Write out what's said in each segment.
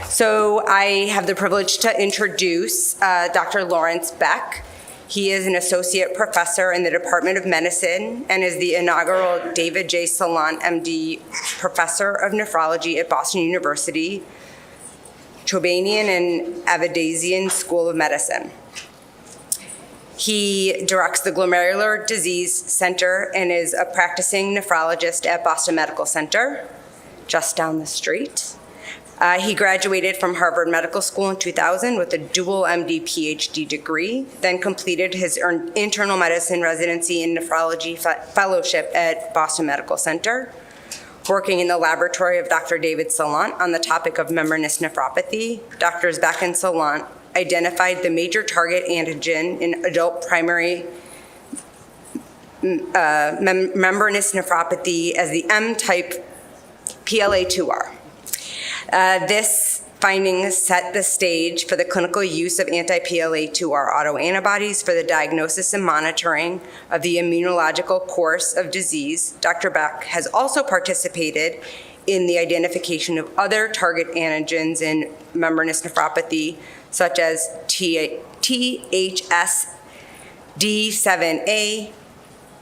So I have the privilege to introduce Dr. Lawrence Beck. He is an associate professor in the Department of Medicine and is the inaugural David J. Salant, MD, professor of nephrology at Boston University, Chobanian and Avedisian School of Medicine. He directs the Glomerular Disease Center and is a practicing nephrologist at Boston Medical Center, just down the street. He graduated from Harvard Medical School in 2000 with a dual MD PhD degree, then completed his internal medicine residency and nephrology fellowship at Boston Medical Center, working in the laboratory of Dr. David Salant on the topic of membranous nephropathy. Drs. Beck and Salant identified the major target antigen in adult primary membranous nephropathy as the M-type PLA2R. This finding set the stage for the clinical use of anti-PLA2R autoantibodies for the diagnosis and monitoring of the immunological course of disease. Dr. Beck has also participated in the identification of other target antigens in membranous nephropathy, such as THSD7A,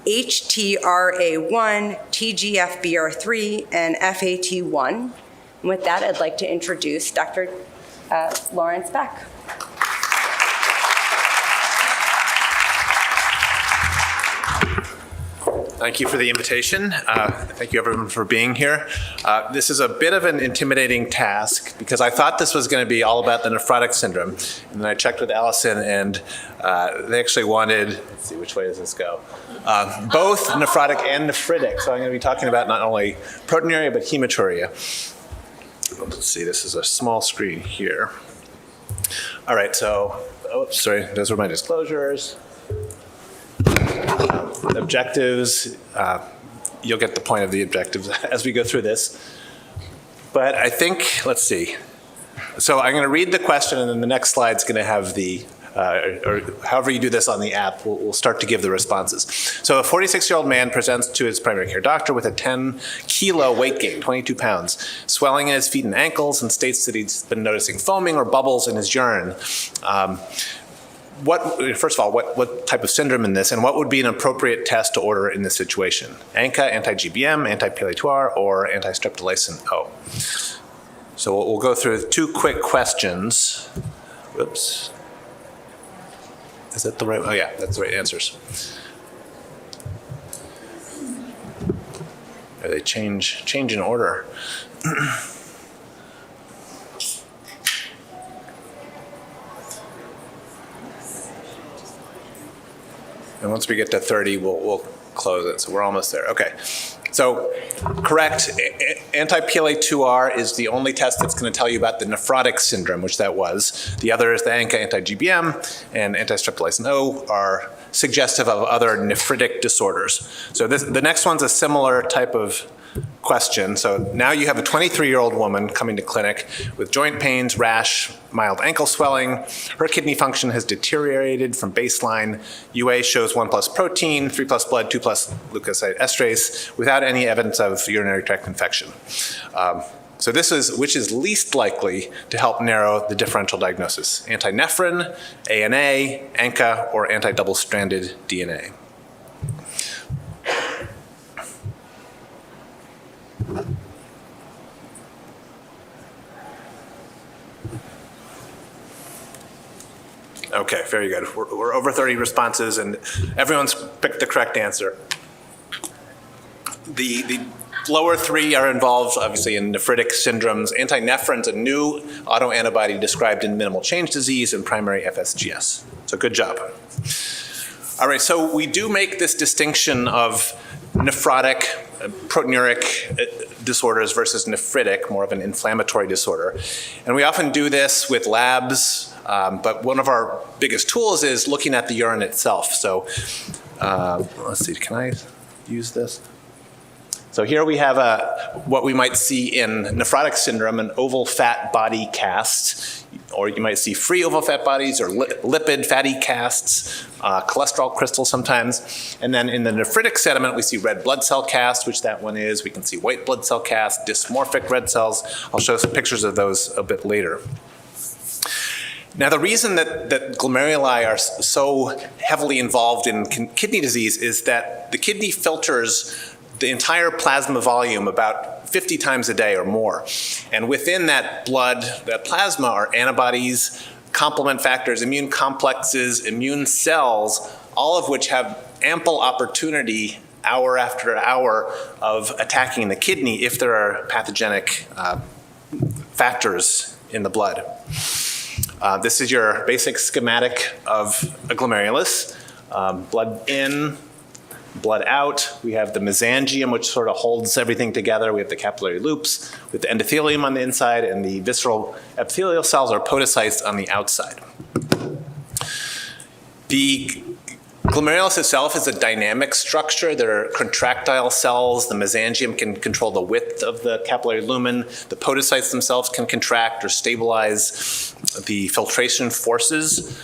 HTRA1, TGFBR3, and FAT1. And with that, I'd like to introduce Dr. Lawrence Beck. Thank you for the invitation. Thank you everyone for being here. This is a bit of an intimidating task because I thought this was going to be all about the nephrotic syndrome. And then I checked with Allison and they actually wanted, let's see, which way does this go? Both nephrotic and nephritic. So I'm going to be talking about not only proteinuria, but hematuria. Let's see, this is a small screen here. All right, so, oops, sorry, those were my disclosures. Objectives, you'll get the point of the objectives as we go through this. But I think, let's see. So I'm going to read the question and then the next slide's going to have the, or however you do this on the app, we'll start to give the responses. So a 46-year-old man presents to his primary care doctor with a 10-kilo weight gain, 22 pounds, swelling in his feet and ankles, and states that he's been noticing foaming or bubbles in his urine. First of all, what type of syndrome in this, and what would be an appropriate test to order in this situation? ANCA, anti-GBM, anti-PLA2R, or anti-streptolysin O? So we'll go through two quick questions. Whoops. Is that the right? Oh yeah, that's the right answers. Or they change in order. And once we get to 30, we'll close it. So we're almost there. Okay. So correct, anti-PLA2R is the only test that's going to tell you about the nephrotic syndrome, which that was. The other is the ANCA anti-GBM and anti-streptolysin O are suggestive of other nephritic disorders. So the next one's a similar type of question. So now you have a 23-year-old woman coming to clinic with joint pains, rash, mild ankle swelling. Her kidney function has deteriorated from baseline. UA shows 1+ protein, 3+ blood, 2+ leukocyte esterase without any evidence of urinary tract infection. So this is which is least likely to help narrow the differential diagnosis: antinephrin, ANA, ANCA, or anti-double-stranded DNA. Okay, very good. We're over 30 responses and everyone's picked the correct answer. The lower three are involved, obviously, in nephritic syndromes. Antinephrin's a new autoantibody described in minimal change disease and primary FSGS. So good job. All right, so we do make this distinction of nephrotic, proteinuric disorders versus nephritic, more of an inflammatory disorder. And we often do this with labs, but one of our biggest tools is looking at the urine itself. So let's see, can I use this? So here we have what we might see in nephrotic syndrome, an oval fat body cast. or you might see free oval fat bodies or lipid fatty casts, cholesterol crystals sometimes. And then in the nephritic sediment, we see red blood cell cast, which that one is. We can see white blood cell cast, dysmorphic red cells. I'll show some pictures of those a bit later. Now, the reason that glomeruli are so heavily involved in kidney disease is that the kidney filters the entire plasma volume about 50 times a day or more. And within that blood, that plasma, are antibodies, complement factors, immune complexes, immune cells, all of which have ample opportunity hour after hour of attacking the kidney if there are pathogenic factors in the blood. This is your basic schematic of a glomerulus. Blood in, blood out. We have the mesangium, which sort of holds everything together. We have the capillary loops with the endothelium on the inside, and the visceral epithelial cells or podocytes on the outside. The glomerulus itself is a dynamic structure. There are contractile cells. The mesangium can control the width of the capillary lumen. The podocytes themselves can contract or stabilize the filtration forces.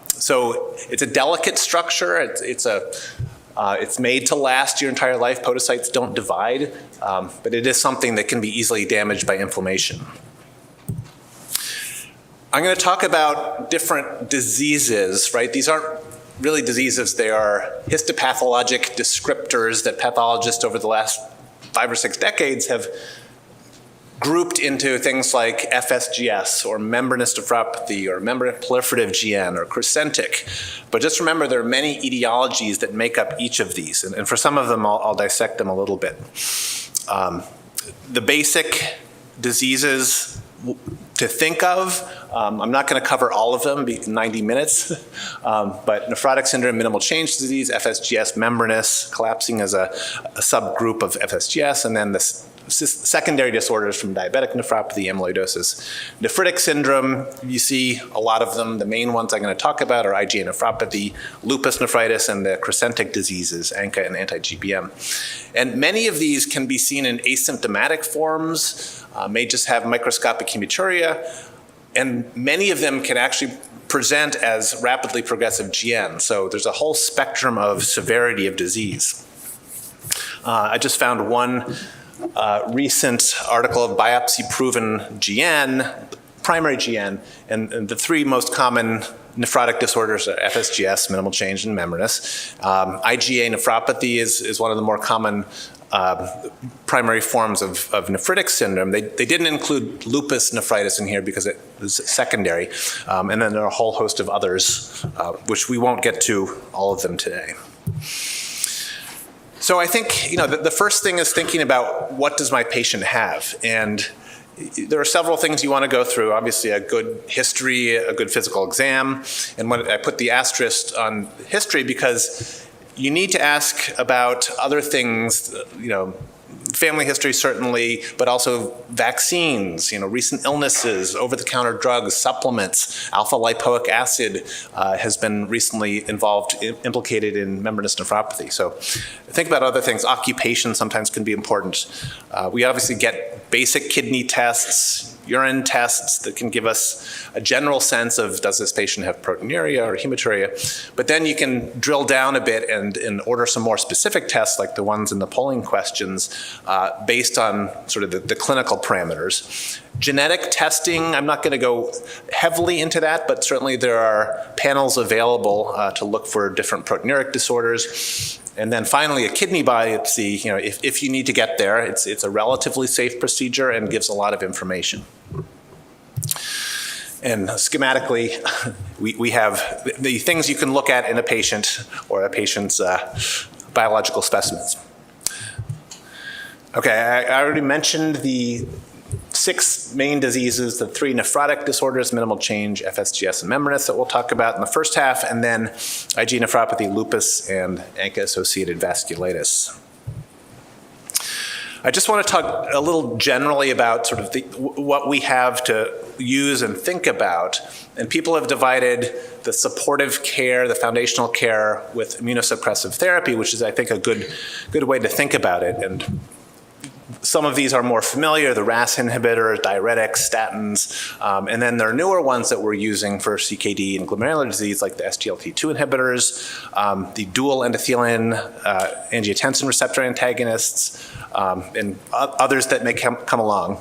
So it's a delicate structure. It's made to last your entire life. Podocytes don't divide, but it is something that can be easily damaged by inflammation. I'm going to talk about different diseases, right? These aren't really diseases. They are histopathologic descriptors that pathologists over the last 5 or 6 decades have grouped into things like FSGS or membranous nephropathy or membranous proliferative GN or crescentic. But just remember, there are many etiologies that make up each of these. And for some of them, I'll dissect them a little bit. The basic diseases to think of, I'm not going to cover all of them, 90 minutes, but nephrotic syndrome, minimal change disease, FSGS, membranous, collapsing as a subgroup of FSGS, and then the secondary disorders from diabetic nephropathy, amyloidosis. Nephritic syndrome, you see a lot of them. The main ones I'm going to talk about are IgA nephropathy, lupus nephritis, and the crescentic diseases, ANCA and anti-GBM. And many of these can be seen in asymptomatic forms, may just have microscopic hematuria, and many of them can actually present as rapidly progressive GN. So there's a whole spectrum of severity of disease. I just found one recent article of biopsy-proven GN, primary GN, and the 3 most common nephrotic disorders are FSGS, minimal change, and membranous. IgA nephropathy is one of the more common primary forms of nephritic syndrome. They didn't include lupus nephritis in here because it was secondary. And then there are a whole host of others, which we won't get to all of them today. So I think, the first thing is thinking about what does my patient have? And there are several things you want to go through. Obviously, a good history, a good physical exam. And when I put the asterisk on history because you need to ask about other things, family history certainly, but also vaccines, recent illnesses, over-the-counter drugs, supplements. Alpha-lipoic acid has been recently implicated in membranous nephropathy. So think about other things. Occupation sometimes can be important. We obviously get basic kidney tests, urine tests that can give us a general sense of does this patient have proteinuria or hematuria. But then you can drill down a bit and order some more specific tests like the ones in the polling questions based on sort of the clinical parameters. Genetic testing, I'm not going to go heavily into that, but certainly there are panels available to look for different proteinuric disorders. And then finally, a kidney biopsy, if you need to get there, it's a relatively safe procedure and gives a lot of information. And schematically, we have the things you can look at in a patient or a patient's biological specimens. Okay, I already mentioned the 6 main diseases, the 3 nephrotic disorders, minimal change, FSGS, and membranous that we'll talk about in the first half, and then IgA nephropathy, lupus, and ANCA-associated vasculitis. I just want to talk a little generally about sort of what we have to use and think about. And people have divided the supportive care, the foundational care with immunosuppressive therapy, which is, I think, a good way to think about it. And Some of these are more familiar, the RAS inhibitors, diuretics, statins, and then there are newer ones that we're using for CKD and glomerular disease, like the SGLT2 inhibitors, the dual endothelin angiotensin receptor antagonists, and others that may come along.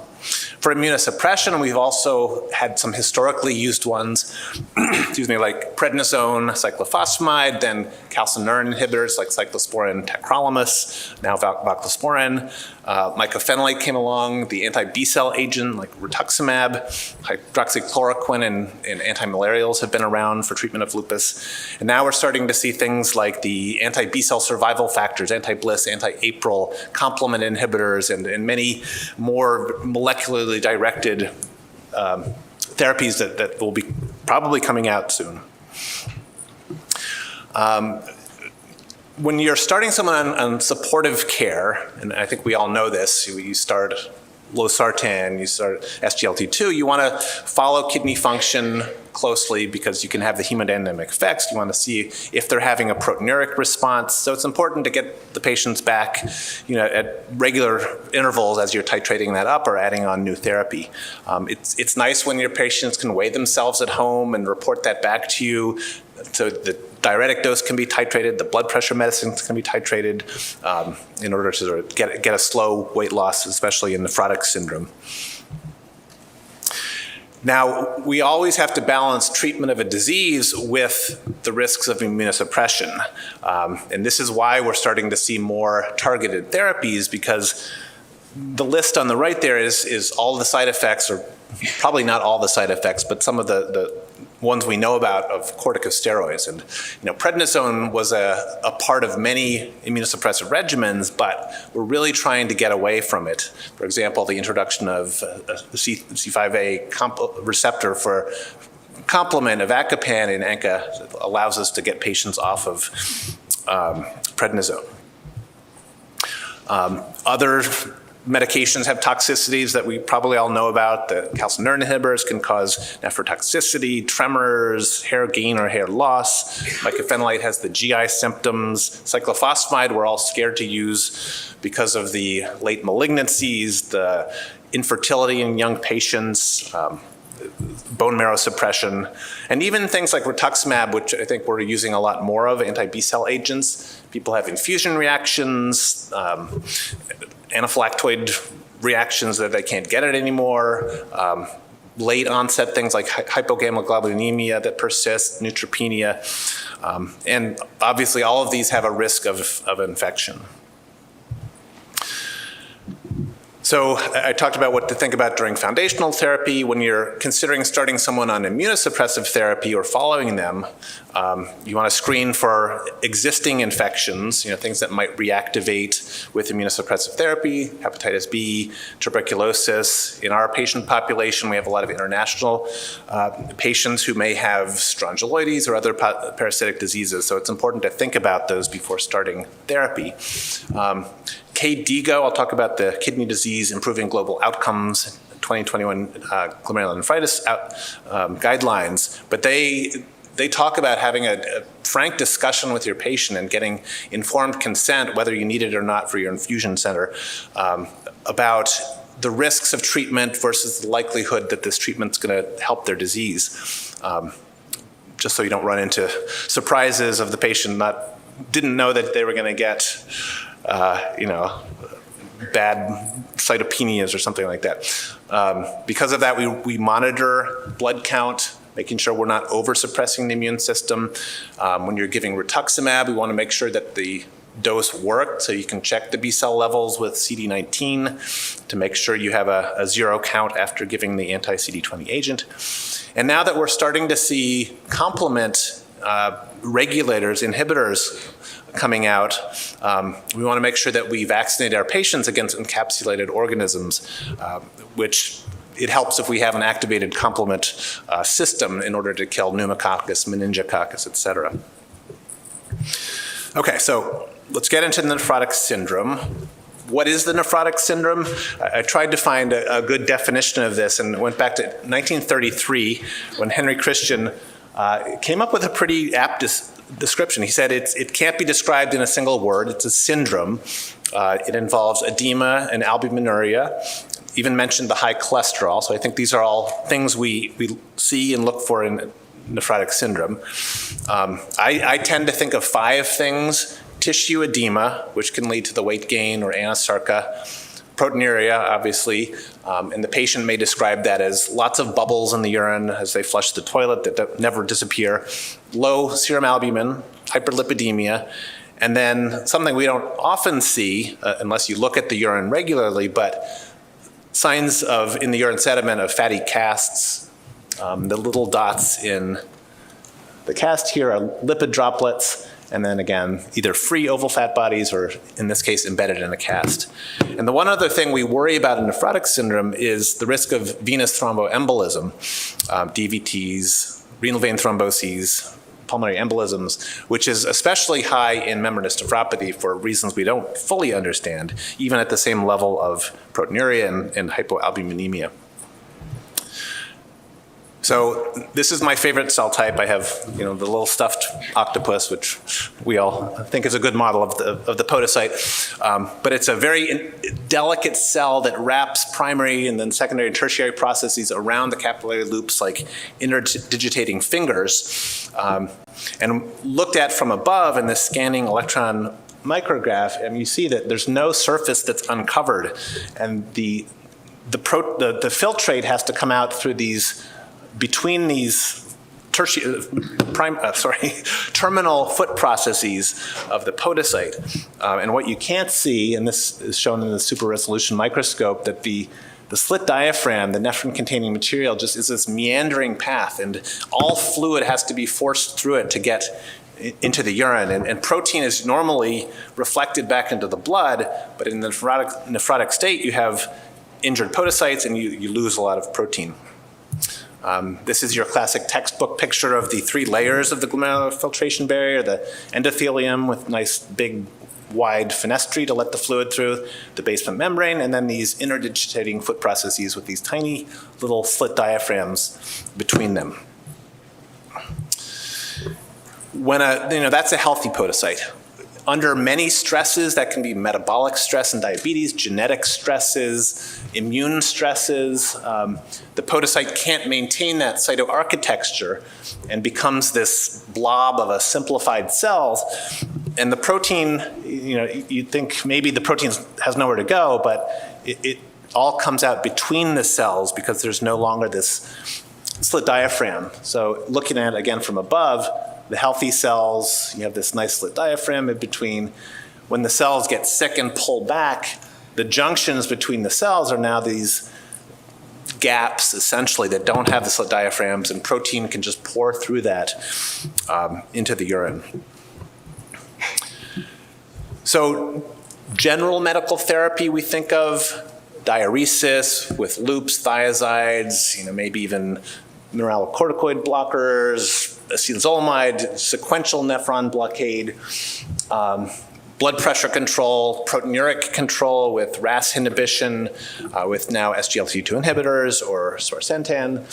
For immunosuppression, we've also had some historically used ones, excuse me, like prednisone, cyclophosphamide, then calcineurin inhibitors like cyclosporin, tacrolimus, now voclosporin. Mycophenolate came along, the anti-B-cell agent like rituximab, hydroxychloroquine and antimalarials have been around for treatment of lupus. And now we're starting to see things like the anti-B-cell survival factors, anti-BLyS, anti-APRIL, complement inhibitors, and many more molecularly directed therapies that will be probably coming out soon. When you're starting someone on supportive care, and I think we all know this, you start losartan, you start SGLT2, you want to follow kidney function closely because you can have the hemodynamic effects. You want to see if they're having a proteinuric response. So it's important to get the patients back, at regular intervals as you're titrating that up or adding on new therapy. It's nice when your patients can weigh themselves at home and report that back to you. So the diuretic dose can be titrated, the blood pressure medicines can be titrated in order to sort of get a slow weight loss, especially in nephrotic syndrome. Now, we always have to balance treatment of a disease with the risks of immunosuppression. And this is why we're starting to see more targeted therapies, because the list on the right there is all the side effects, or probably not all the side effects, but some of the ones we know about of corticosteroids. And prednisone was a part of many immunosuppressive regimens, but we're really trying to get away from it. For example, the introduction of the C5a receptor for complement of avacopan in ANCA allows us to get patients off of prednisone. Other medications have toxicities that we probably all know about. The calcineurin inhibitors can cause nephrotoxicity, tremors, hair gain or hair loss. Mycophenolate has the GI symptoms. Cyclophosphamide we're all scared to use because of the late malignancies, the infertility in young patients, bone marrow suppression, and even things like rituximab, which I think we're using a lot more of, anti-B-cell agents. People have infusion reactions, anaphylactoid reactions that they can't get it anymore, late onset things like hypogammaglobulinemia that persist, neutropenia, and obviously all of these have a risk of infection. So I talked about what to think about during foundational therapy. When you're considering starting someone on immunosuppressive therapy or following them, you want to screen for existing infections, things that might reactivate with immunosuppressive therapy, hepatitis B, tuberculosis. In our patient population, we have a lot of international patients who may have strongyloides or other parasitic diseases, so it's important to think about those before starting therapy. KDIGO, I'll talk about the kidney disease improving global outcomes, 2021 glomerular nephritis guidelines, but they talk about having a frank discussion with your patient and getting informed consent, whether you need it or not for your infusion center, about the risks of treatment versus the likelihood that this treatment's going to help their disease, just so you don't run into surprises of the patient didn't know that they were going to get bad cytopenias or something like that. Because of that, we monitor blood count, making sure we're not over-suppressing the immune system. When you're giving rituximab, we want to make sure that the dose worked, so you can check the B-cell levels with CD19 to make sure you have a zero count after giving the anti-CD20 agent. And now that we're starting to see complement regulators, inhibitors coming out, we want to make sure that we vaccinate our patients against encapsulated organisms, which it helps if we have an activated complement system in order to kill pneumococcus, meningococcus, et cetera. Okay, so let's get into the nephrotic syndrome. What is the nephrotic syndrome? I tried to find a good definition of this and went back to 1933 when Henry Christian came up with a pretty apt description. He said it can't be described in a single word. It's a syndrome It involves edema and albuminuria, even mentioned the high cholesterol. So I think these are all things we see and look for in nephrotic syndrome. I tend to think of 5 things: tissue edema, which can lead to the weight gain or anasarca; proteinuria, obviously, and the patient may describe that as lots of bubbles in the urine as they flush the toilet that never disappear; low serum albumin, hyperlipidemia; and then something we don't often see unless you look at the urine regularly, but signs in the urine sediment of fatty casts. The little dots in the cast here are lipid droplets, and then again, either free oval fat bodies or, in this case, embedded in a cast. And the one other thing we worry about in nephrotic syndrome is the risk of venous thromboembolism, DVTs, renal vein thromboses, pulmonary embolisms, which is especially high in membranous nephropathy for reasons we don't fully understand, even at the same level of proteinuria and hypoalbuminemia. So this is my favorite cell type. I have, the little stuffed octopus, which we all think is a good model of the podocyte. But it's a very delicate cell that wraps primary and then secondary and tertiary processes around the capillary loops like interdigitating fingers. And looked at from above in this scanning electron micrograph, and you see that there's no surface that's uncovered, and the filtrate has to come out through between these terminal foot processes of the podocyte. And what you can't see, and this is shown in the super resolution microscope, that the slit diaphragm, the nephron-containing material, just is this meandering path, and all fluid has to be forced through it to get into the urine. And protein is normally reflected back into the blood, but in the nephrotic state, you have injured podocytes and you lose a lot of protein. This is your classic textbook picture of the 3 layers of the glomerular filtration barrier: the endothelium with nice big wide fenestrae to let the fluid through, the basement membrane, and then these interdigitating foot processes with these tiny little slit diaphragms between them. That's a healthy podocyte. Under many stresses, that can be metabolic stress and diabetes, genetic stresses, immune stresses, the podocyte can't maintain that cytoarchitecture and becomes this blob of a simplified cells. And the protein, you'd think maybe the protein has nowhere to go, but it all comes out between the cells because there's no longer this slit diaphragm. So looking at it again from above, the healthy cells, you have this nice slit diaphragm in between. When the cells get sick and pull back, the junctions between the cells are now these gaps, essentially, that don't have the slit diaphragms, and protein can just pour through that into the urine. So general medical therapy, we think of diuresis with loops, thiazides, maybe even mineralocorticoid blockers, acetazolamide, sequential nephron blockade, blood pressure control, proteinuric control with RAS inhibition, with now SGLT2 inhibitors or sorsentan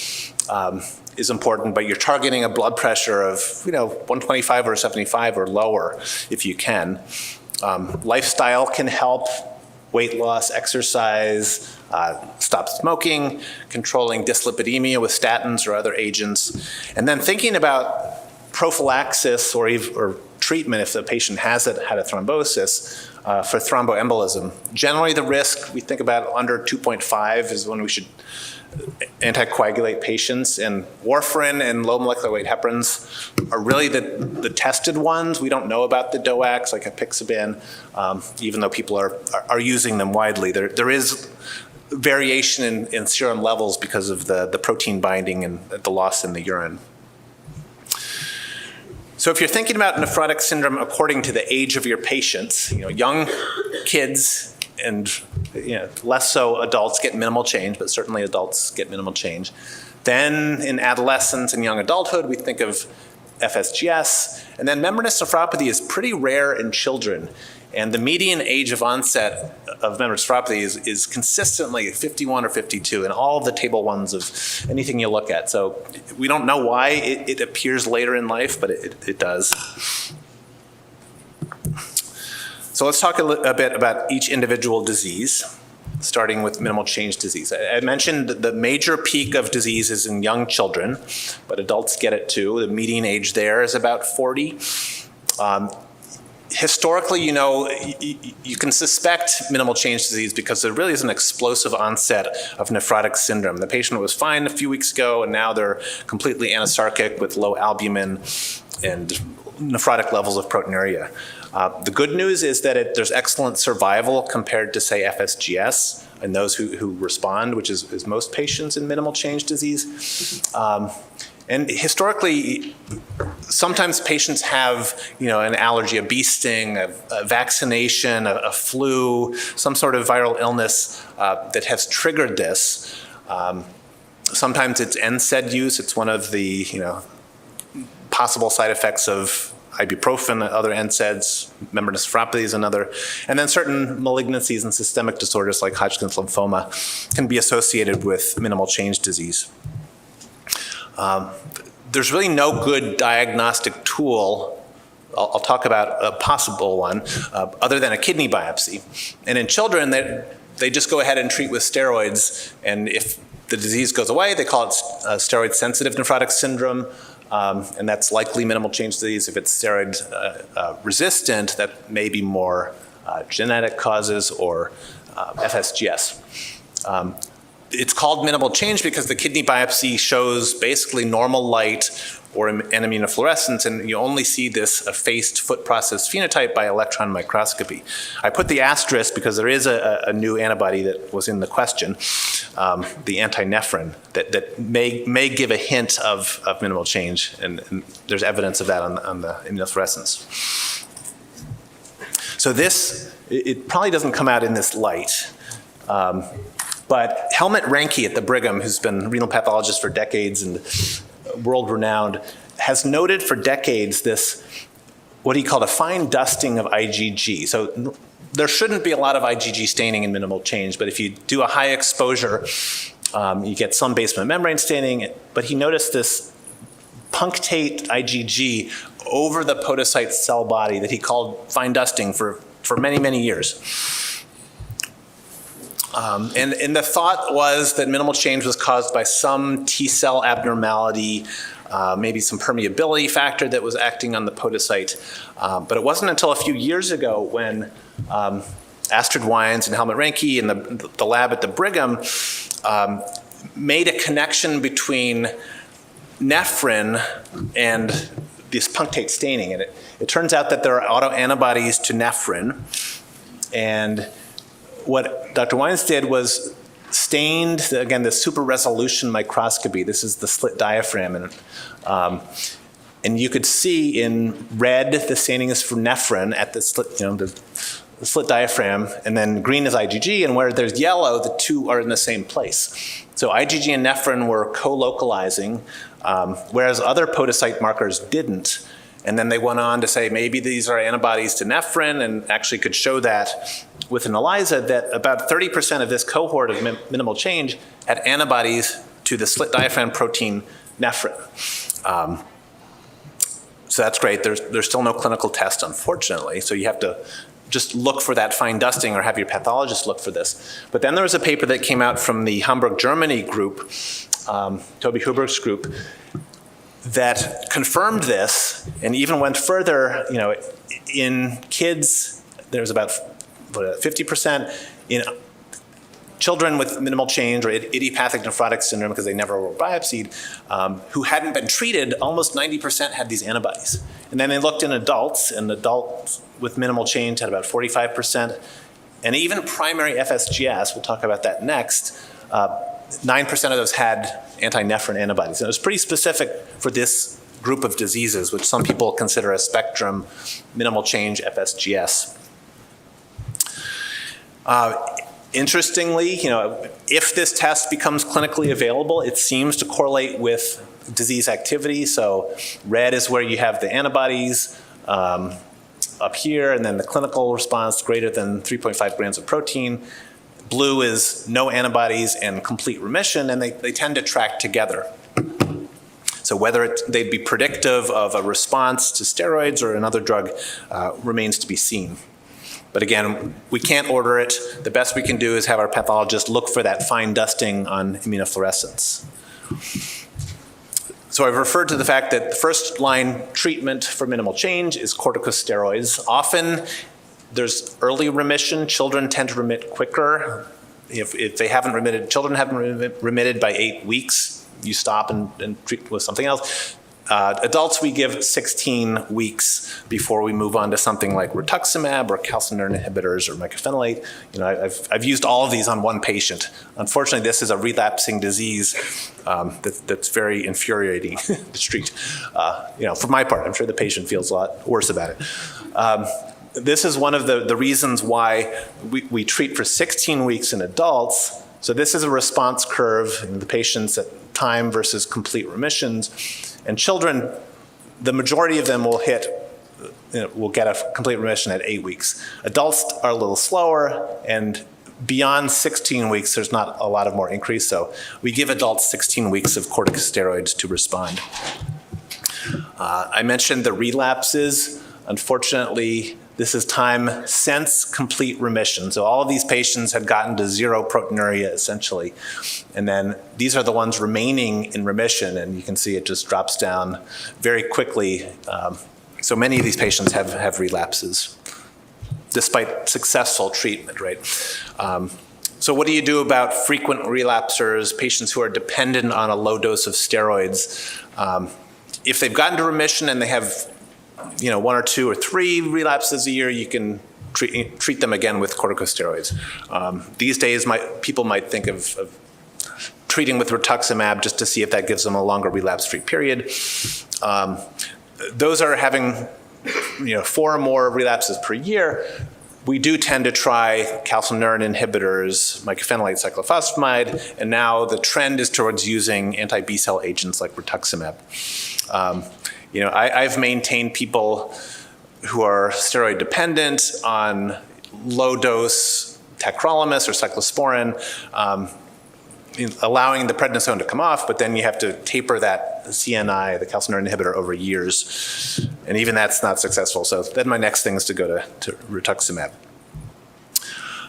is important, but you're targeting a blood pressure of 125 or 75 or lower if you can. Lifestyle can help. Weight loss, exercise, stop smoking, controlling dyslipidemia with statins or other agents, and then thinking about prophylaxis or treatment if the patient hasn't had a thrombosis for thromboembolism. Generally, the risk we think about under 2.5 is when we should anticoagulate patients, and warfarin and low molecular weight heparins are really the tested ones. We don't know about the DOACs like apixaban, even though people are using them widely. There is variation in serum levels because of the protein binding and the loss in the urine. So if you're thinking about nephrotic syndrome according to the age of your patients, young kids and less so adults get minimal change, but certainly adults get minimal change. Then in adolescence and young adulthood, we think of FSGS. And then membranous nephropathy is pretty rare in children. And the median age of onset of membranous nephropathy is consistently 51 or 52 in all of the table ones of anything you look at. So we don't know why it appears later in life, but it does. So let's talk a bit about each individual disease, starting with minimal change disease. I mentioned the major peak of disease is in young children, but adults get it too. The median age there is about 40. Historically, you can suspect minimal change disease because there really is an explosive onset of nephrotic syndrome. The patient was fine a few weeks ago, and now they're completely anosarchic with low albumin and nephrotic levels of proteinuria. The good news is that there's excellent survival compared to, say, FSGS and those who respond, which is most patients in minimal change disease. And historically, sometimes patients have, an allergy, a bee sting, a vaccination, a flu, some sort of viral illness that has triggered this. Sometimes it's NSAID use. It's one of the, possible side effects of ibuprofen, other NSAIDs, membranous nephropathy is another. And then certain malignancies and systemic disorders like Hodgkin's lymphoma can be associated with minimal change disease. There's really no good diagnostic tool, I'll talk about a possible one, other than a kidney biopsy. And in children, they just go ahead and treat with steroids, and if the disease goes away, they call it steroid-sensitive nephrotic syndrome, and that's likely minimal change disease. If it's steroid resistant, that may be more genetic causes or FSGS. It's called minimal change because the kidney biopsy shows basically normal light or an immunofluorescence, and you only see this effaced foot process phenotype by electron microscopy. I put the asterisk because there is a new antibody that was in the question, the anti-nephrin, that may give a hint of minimal change, and there's evidence of that on the immunofluorescence. So this, it probably doesn't come out in this light. But Helmut Ranke at the Brigham, who's been a renal pathologist for decades and world-renowned, has noted for decades this, what he called a fine dusting of IgG. So there shouldn't be a lot of IgG staining in minimal change, but if you do a high exposure, you get some basement membrane staining. But he noticed this punctate IgG over the podocyte cell body that he called fine dusting for many, many years. And the thought was that minimal change was caused by some T-cell abnormality, maybe some permeability factor that was acting on the podocyte. But it wasn't until a few years ago when Astrid Wines and Helmut Ranke and the lab at the Brigham made a connection between nephrin and this punctate staining. And it turns out that there are autoantibodies to nephrin, and what Dr. Wines did was stained, again, the super resolution microscopy. This is the slit diaphragm. And you could see in red, the staining is for nephrin at the slit, the slit diaphragm, and then green is IgG, and where there's yellow, the two are in the same place. So IgG and nephrin were co-localizing, whereas other podocyte markers didn't. And then they went on to say maybe these are antibodies to nephrin, and actually could show that with an ELISA that about 30% of this cohort of minimal change had antibodies to the slit diaphragm protein nephrin. So that's great. There's still no clinical test, unfortunately, so you have to just look for that fine dusting or have your pathologist look for this. But then there was a paper that came out from the Hamburg, Germany group, Toby Huber's group, that confirmed this and even went further. In kids, there's about 50%. In children with minimal change or idiopathic nephrotic syndrome, because they never were biopsied, who hadn't been treated, almost 90% had these antibodies. And then they looked in adults, and adults with minimal change had about 45%. And even primary FSGS, we'll talk about that next, 9% of those had anti-nephrin antibodies. And it was pretty specific for this group of diseases, which some people consider a spectrum minimal change FSGS. Interestingly, if this test becomes clinically available, it seems to correlate with disease activity. So red is where you have the antibodies up here, and then the clinical response greater than 3.5 grams of protein. Blue is no antibodies and complete remission, and they tend to track together. So whether they'd be predictive of a response to steroids or another drug remains to be seen. But again, we can't order it. The best we can do is have our pathologist look for that fine dusting on immunofluorescence. So I've referred to the fact that the first line treatment for minimal change is corticosteroids. Often there's early remission. Children tend to remit quicker. If they haven't remitted, children haven't remitted by 8 weeks, you stop and treat with something else. Adults, we give 16 weeks before we move on to something like rituximab or calcineurin inhibitors or mycophenolate. I've used all of these on one patient. Unfortunately, this is a relapsing disease that's very infuriating to treat. For my part, I'm sure the patient feels a lot worse about it. This is one of the reasons why we treat for 16 weeks in adults. So this is a response curve in the patients at time versus complete remissions. And children, the majority of them will get a complete remission at 8 weeks. Adults are a little slower, and beyond 16 weeks, there's not a lot of more increase. So we give adults 16 weeks of corticosteroids to respond. I mentioned the relapses. Unfortunately, this is time since complete remission. So all of these patients had gotten to 0 proteinuria, essentially. And then these are the ones remaining in remission, and you can see it just drops down very quickly. So many of these patients have relapses, despite successful treatment, right? So what do you do about frequent relapsers, patients who are dependent on a low dose of steroids? If they've gotten to remission and they have 1 or 2 or 3 relapses a year, you can treat them again with corticosteroids. These days, people might think of treating with rituximab just to see if that gives them a longer relapse-free period. Those are having 4 or more relapses per year. We do tend to try calcineurin inhibitors, mycophenolate, cyclophosphamide, and now the trend is towards using anti-B-cell agents like rituximab. I've maintained people who are steroid dependent on low dose tacrolimus or cyclosporin, allowing the prednisone to come off, but then you have to taper that CNI, the calcineurin inhibitor, over years. And even that's not successful. So then my next thing is to go to rituximab.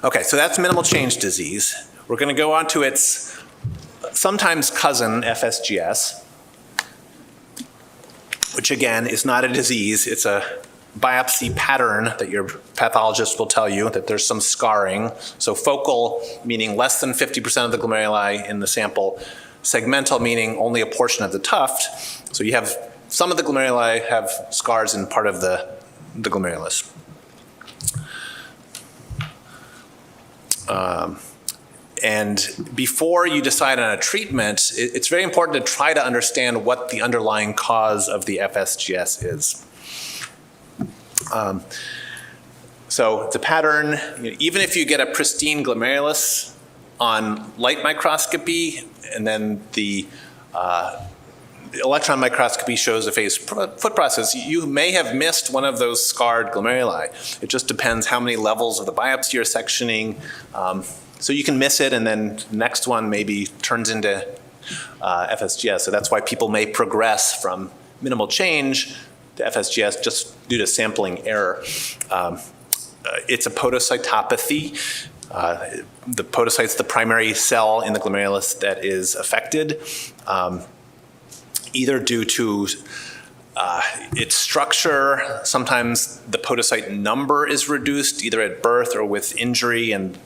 Okay, so that's minimal change disease. We're going to go on to its sometimes cousin, FSGS, which again is not a disease. It's a biopsy pattern that your pathologist will tell you that there's some scarring. So focal, meaning less than 50% of the glomeruli in the sample. Segmental, meaning only a portion of the tuft. So you have some of the glomeruli have scars in part of the glomerulus. And before you decide on a treatment, it's very important to try to understand what the underlying cause of the FSGS is. So it's a pattern. Even if you get a pristine glomerulus on light microscopy, and then the electron microscopy shows a phase foot process, you may have missed one of those scarred glomeruli. It just depends how many levels of the biopsy you're sectioning. So you can miss it, and then the next one maybe turns into FSGS. So that's why people may progress from minimal change to FSGS just due to sampling error. It's a podocytopathy. The podocyte's the primary cell in the glomerulus that is affected, either due to its structure. Sometimes the podocyte number is reduced, either at birth or with injury, and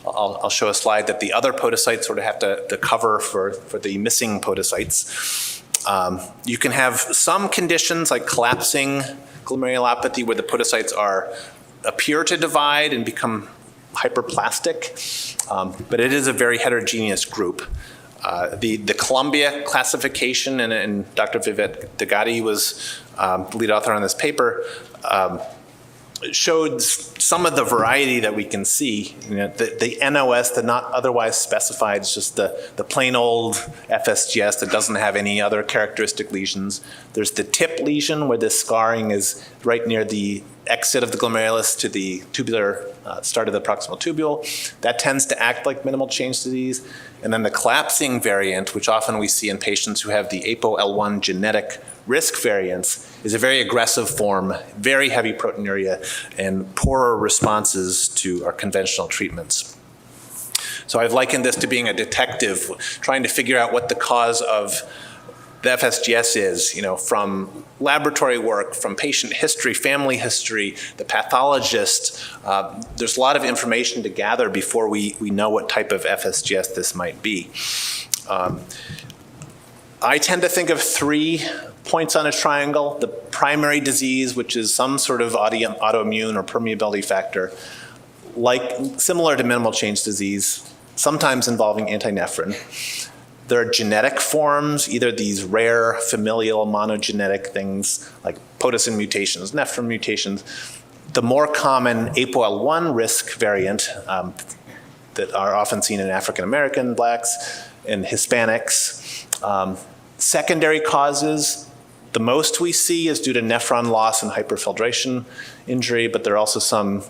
I'll show a slide that the other podocytes sort of have to cover for the missing podocytes. You can have some conditions like collapsing glomerulopathy where the podocytes appear to divide and become hyperplastic, but it is a very heterogeneous group. The Columbia classification, and Dr. Vivek Dagati was the lead author on this paper, showed some of the variety that we can see. The NOS, the not otherwise specified, is just the plain old FSGS that doesn't have any other characteristic lesions. There's the tip lesion where the scarring is right near the exit of the glomerulus to the tubular start of the proximal tubule. That tends to act like minimal change disease. And then the collapsing variant, which often we see in patients who have the ApoL1 genetic risk variants is a very aggressive form, very heavy proteinuria, and poorer responses to our conventional treatments. So I've likened this to being a detective trying to figure out what the cause of the FSGS is, from laboratory work, from patient history, family history, the pathologist. There's a lot of information to gather before we know what type of FSGS this might be. I tend to think of 3 points on a triangle: the primary disease, which is some sort of autoimmune or permeability factor, similar to minimal change disease, sometimes involving antinephrin. There are genetic forms, either these rare familial monogenetic things like potosin mutations, nephrin mutations. The more common APOL1 risk variant that are often seen in African American, Blacks, and Hispanics. Secondary causes, the most we see is due to nephron loss and hyperfiltration injury, but there are also some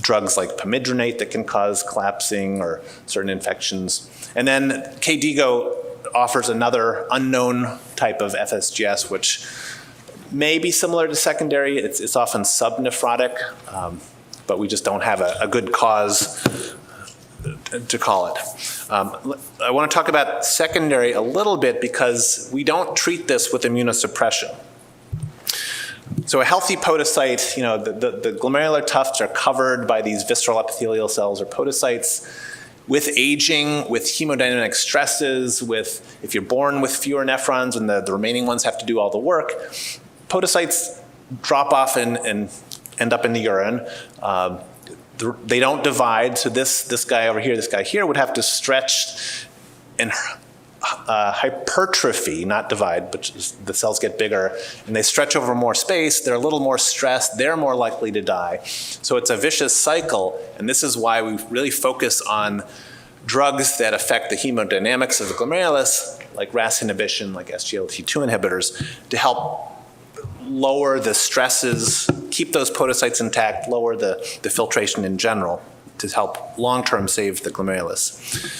drugs like pamidronate that can cause collapsing or certain infections. And then KDIGO offers another unknown type of FSGS, which may be similar to secondary. It's often subnephrotic, but we just don't have a good cause to call it. I want to talk about secondary a little bit because we don't treat this with immunosuppression. So a healthy podocyte, the glomerular tufts are covered by these visceral epithelial cells or podocytes. With aging, with hemodynamic stresses, if you're born with fewer nephrons and the remaining ones have to do all the work, podocytes drop off and end up in the urine. They don't divide, so this guy over here, this guy here would have to stretch and hypertrophy, not divide, but the cells get bigger, and they stretch over more space, they're a little more stressed, they're more likely to die. So it's a vicious cycle, and this is why we really focus on drugs that affect the hemodynamics of the glomerulus, like RAS inhibition, like SGLT2 inhibitors, to help lower the stresses, keep those podocytes intact, lower the filtration in general, to help long-term save the glomerulus.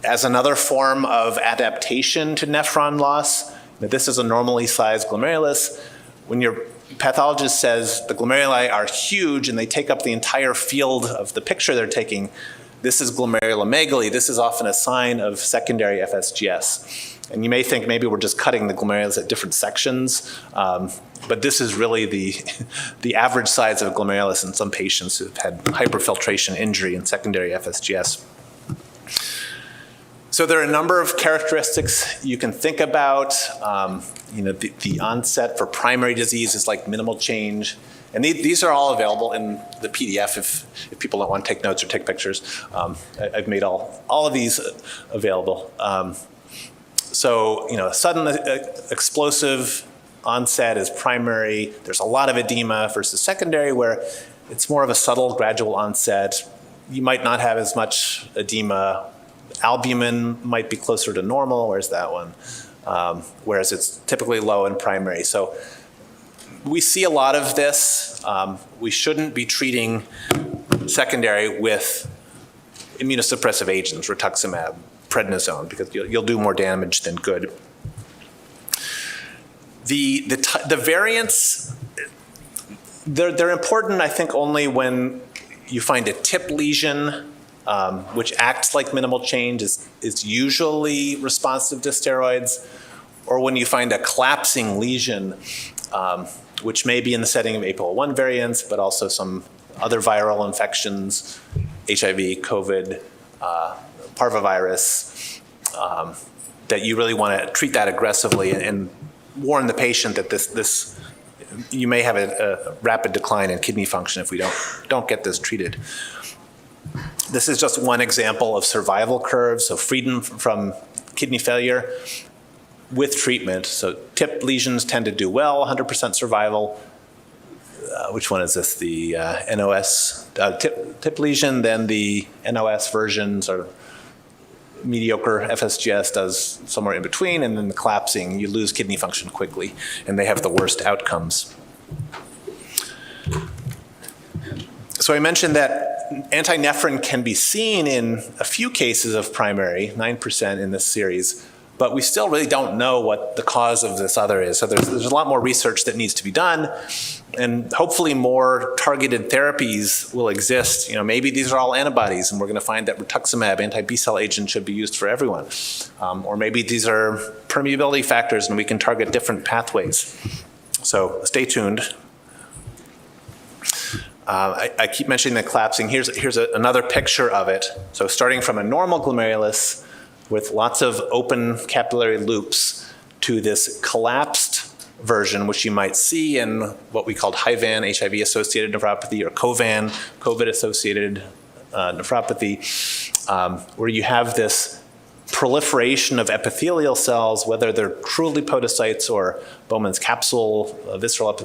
As another form of adaptation to nephron loss, this is a normally sized glomerulus. When your pathologist says the glomeruli are huge and they take up the entire field of the picture they're taking, this is glomerulomegaly. This is often a sign of secondary FSGS. And you may think maybe we're just cutting the glomerulus at different sections, but this is really the average size of a glomerulus in some patients who've had hyperfiltration injury and secondary FSGS. So there are a number of characteristics you can think about. The onset for primary disease is like minimal change. And these are all available in the PDF if people don't want to take notes or take pictures. I've made all of these available. Sudden explosive onset is primary. There's a lot of edema versus secondary where it's more of a subtle gradual onset. You might not have as much edema. Albumin might be closer to normal, where's that one? Whereas it's typically low in primary. So we see a lot of this. We shouldn't be treating secondary with immunosuppressive agents, rituximab, prednisone, because you'll do more damage than good. The variants, they're important, I think, only when you find a tip lesion, which acts like minimal change, is usually responsive to steroids, or when you find a collapsing lesion, which may be in the setting of APOL1 variants, but also some other viral infections, HIV, COVID, parvovirus, that you really want to treat that aggressively and warn the patient that this you may have a rapid decline in kidney function if we don't get this treated. This is just one example of survival curves, so freedom from kidney failure with treatment. So tip lesions tend to do well, 100% survival. Which one is this? The NOS tip lesion, then the NOS version, sort of mediocre FSGS does somewhere in between, and then the collapsing, you lose kidney function quickly, and they have the worst outcomes. So I mentioned that antinephrin can be seen in a few cases of primary, 9% in this series, but we still really don't know what the cause of this other is. So there's a lot more research that needs to be done, and hopefully more targeted therapies will exist. Maybe these are all antibodies, and we're going to find that rituximab, anti-B-cell agent, should be used for everyone. Or maybe these are permeability factors, and we can target different pathways. So stay tuned. I keep mentioning the collapsing. Here's another picture of it. So starting from a normal glomerulus with lots of open capillary loops to this collapsed version, which you might see in what we called HIVAN, HIV-associated nephropathy, or COVAN, COVID-associated nephropathy, where you have this proliferation of epithelial cells, whether they're truly podocytes or Bowman's capsule, visceral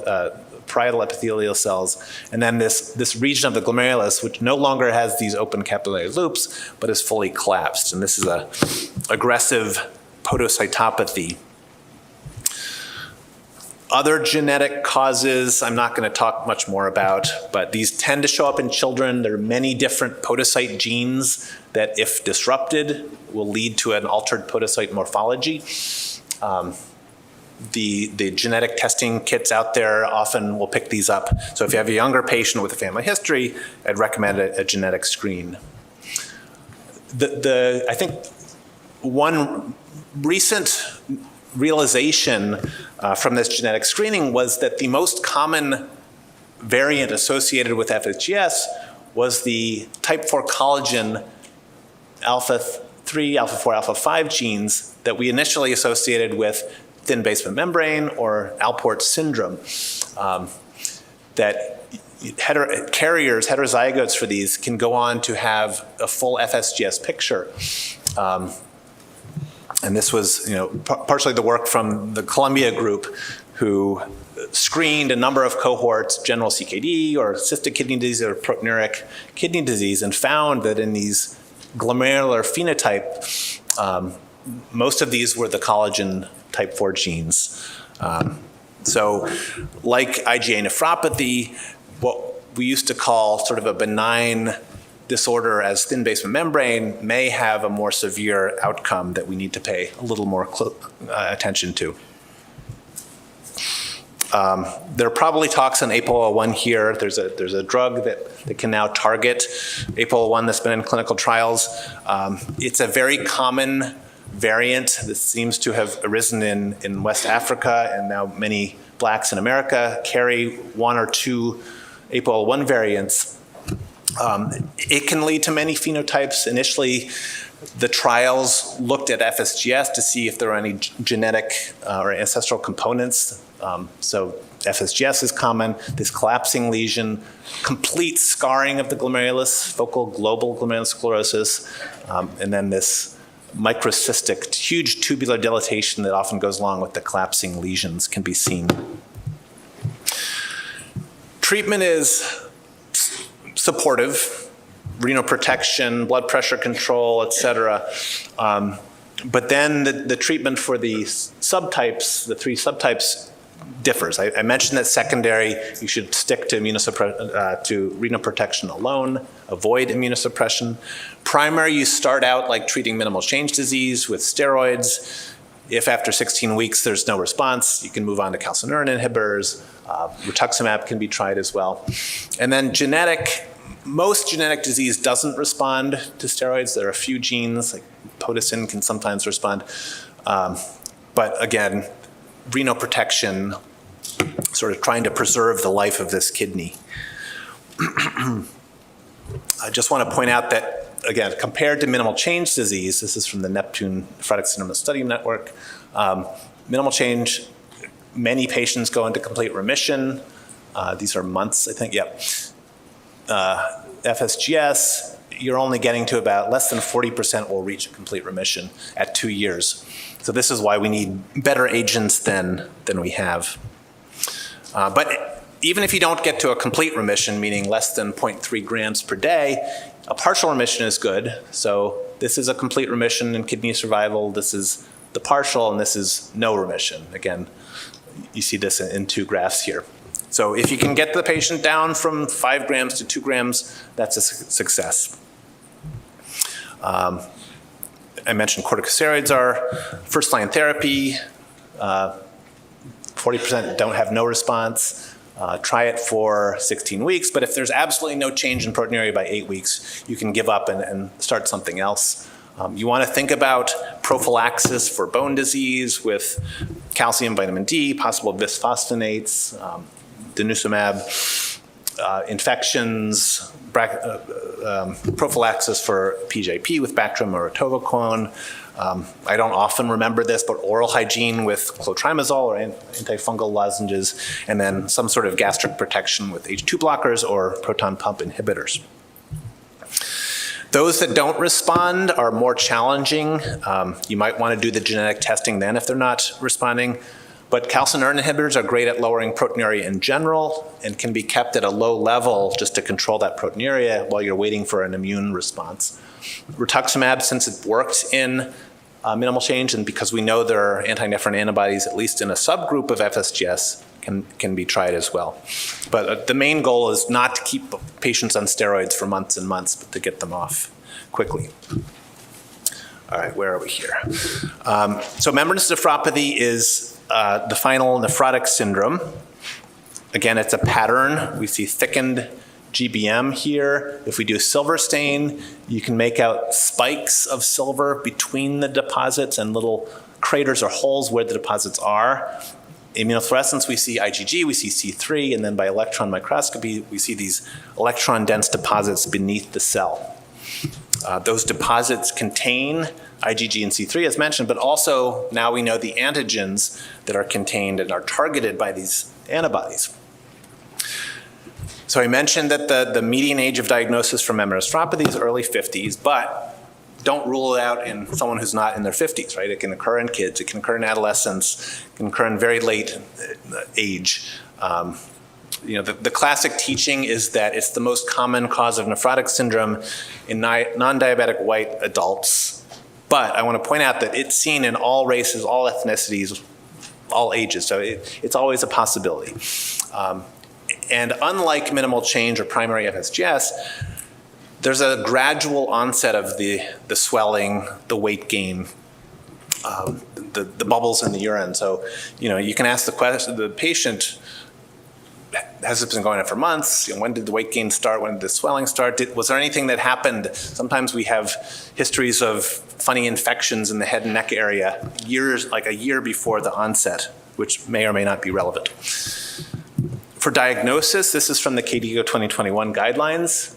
parietal epithelial cells, and then this region of the glomerulus, which no longer has these open capillary loops, but is fully collapsed. And this is a aggressive podocytopathy. Other genetic causes, I'm not going to talk much more about, but these tend to show up in children. There are many different podocyte genes that, if disrupted, will lead to an altered podocyte morphology. The genetic testing kits out there often will pick these up. So if you have a younger patient with a family history, I'd recommend a genetic screen. I think one recent realization from this genetic screening was that the most common variant associated with FSGS was the type 4 collagen alpha 3, alpha 4, alpha 5 genes that we initially associated with thin basement membrane or Alport syndrome. That carriers, heterozygotes for these, can go on to have a full FSGS picture. And this was, partially the work from the Columbia group, who screened a number of cohorts, general CKD or cystic kidney disease or proteinuric kidney disease, and found that in these glomerular phenotype, most of these were the collagen type 4 genes. So like IgA nephropathy, what we used to call sort of a benign disorder as thin basement membrane may have a more severe outcome that we need to pay a little more attention to. There are probably talks on APOL1 here. There's a drug that can now target APOL1 that's been in clinical trials. It's a very common variant that seems to have arisen in West Africa, and now many blacks in America carry one or two APOL1 variants. It can lead to many phenotypes. Initially, the trials looked at FSGS to see if there are any genetic or ancestral components. So FSGS is common, this collapsing lesion, complete scarring of the glomerulus, focal global glomerulosclerosis, and then this microcystic, huge tubular dilatation that often goes along with the collapsing lesions can be seen. Treatment is supportive, renal protection, blood pressure control, et cetera. But then the treatment for the subtypes, the 3 subtypes, differs. I mentioned that secondary, you should stick to renal protection alone, avoid immunosuppression. Primary, you start out like treating minimal change disease with steroids. If after 16 weeks there's no response, you can move on to calcineurin inhibitors. Rituximab can be tried as well. And then most genetic disease doesn't respond to steroids. There are a few genes, like podocin can sometimes respond. But again, renal protection, sort of trying to preserve the life of this kidney. I just want to point out that, again, compared to minimal change disease, this is from the Nephrotic Syndrome Study Network, minimal change, many patients go into complete remission. These are months, I think, yep. FSGS, you're only getting to about less than 40% will reach a complete remission at 2 years. So this is why we need better agents than we have. But even if you don't get to a complete remission, meaning less than 0.3 grams per day, a partial remission is good. So this is a complete remission in kidney survival. This is the partial, and this is no remission. Again, you see this in 2 graphs here. So if you can get the patient down from 5 grams to 2 grams, that's a success. I mentioned corticosteroids are first-line therapy. 40% don't have no response. Try it for 16 weeks, but if there's absolutely no change in proteinuria by 8 weeks, you can give up and start something else. You want to think about prophylaxis for bone disease with calcium, vitamin D, possible bisphosphonates, denosumab, infections, prophylaxis for PJP with Bactrim or atovaquone. I don't often remember this, but oral hygiene with clotrimazole or antifungal lozenges, and then some sort of gastric protection with H2 blockers or proton pump inhibitors. Those that don't respond are more challenging. You might want to do the genetic testing then if they're not responding. But calcineurin inhibitors are great at lowering proteinuria in general and can be kept at a low level just to control that proteinuria while you're waiting for an immune response. Rituximab, since it worked in minimal change, and because we know there are anti-nephrin antibodies, at least in a subgroup of FSGS, can be tried as well. But the main goal is not to keep patients on steroids for months and months, but to get them off quickly. All right, where are we here? So membranous nephropathy is the final nephrotic syndrome. Again, it's a pattern. We see thickened GBM here. If we do silver stain, you can make out spikes of silver between the deposits and little craters or holes where the deposits are. Immunofluorescence, we see IgG, we see C3, and then by electron microscopy, we see these electron-dense deposits beneath the cell. Those deposits contain IgG and C3 as mentioned, but also now we know the antigens that are contained and are targeted by these antibodies. So I mentioned that the median age of diagnosis for membranous nephropathy is early 50s, but don't rule it out in someone who's not in their 50s, right? It can occur in kids, it can occur in adolescents, it can occur in very late age. The classic teaching is that it's the most common cause of nephrotic syndrome in non-diabetic white adults. But I want to point out that it's seen in all races, all ethnicities, all ages, so it's always a possibility. And unlike minimal change or primary FSGS, there's a gradual onset of the swelling, the weight gain, the bubbles in the urine. So, you can ask the patient, has this been going on for months? When did the weight gain start? When did the swelling start? Was there anything that happened? Sometimes we have histories of funny infections in the head and neck area like a year before the onset, which may or may not be relevant. For diagnosis, this is from the KDIGO 2021 guidelines.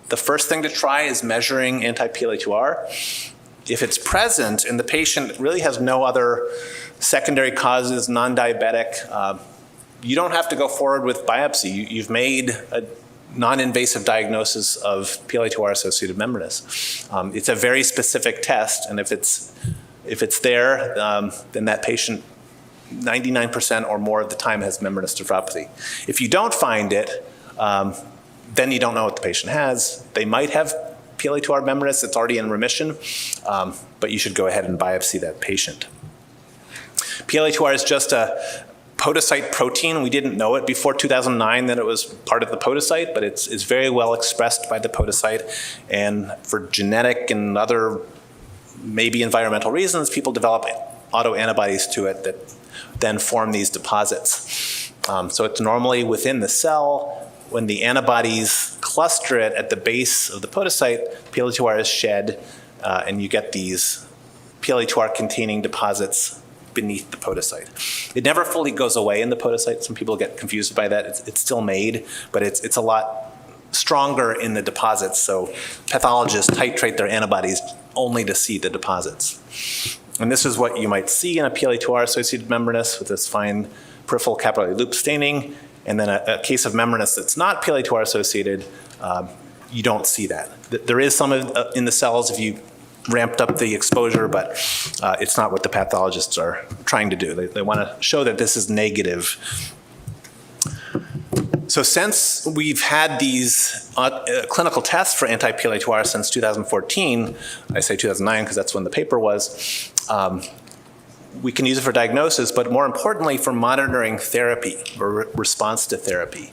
The first thing to try is measuring anti-PLA2R. If it's present and the patient really has no other secondary causes, non-diabetic, you don't have to go forward with biopsy. You've made a non-invasive diagnosis of PLA2R associated membranous. It's a very specific test, and if it's there, then that patient 99% or more of the time has membranous nephropathy. If you don't find it, then you don't know what the patient has. They might have PLA2R membranous that's already in remission, but you should go ahead and biopsy that patient. PLA2R is just a podocyte protein. We didn't know it before 2009 that it was part of the podocyte, but it's very well expressed by the podocyte. And for genetic and other maybe environmental reasons, people develop autoantibodies to it that then form these deposits. So it's normally within the cell. When the antibodies cluster it at the base of the podocyte, PLA2R is shed, and you get these PLA2R containing deposits beneath the podocyte. It never fully goes away in the podocyte. Some people get confused by that. It's still made, but it's a lot stronger in the deposits, so pathologists titrate their antibodies only to see the deposits. And this is what you might see in a PLA2R-associated membranous with this fine peripheral capillary loop staining, and then a case of membranous that's not PLA2R-associated, you don't see that. There is some in the cells if you ramped up the exposure, but it's not what the pathologists are trying to do. They want to show that this is negative. So since we've had these clinical tests for anti-PLA2R since 2014, I say 2009 because that's when the paper was, we can use it for diagnosis, but more importantly for monitoring therapy or response to therapy.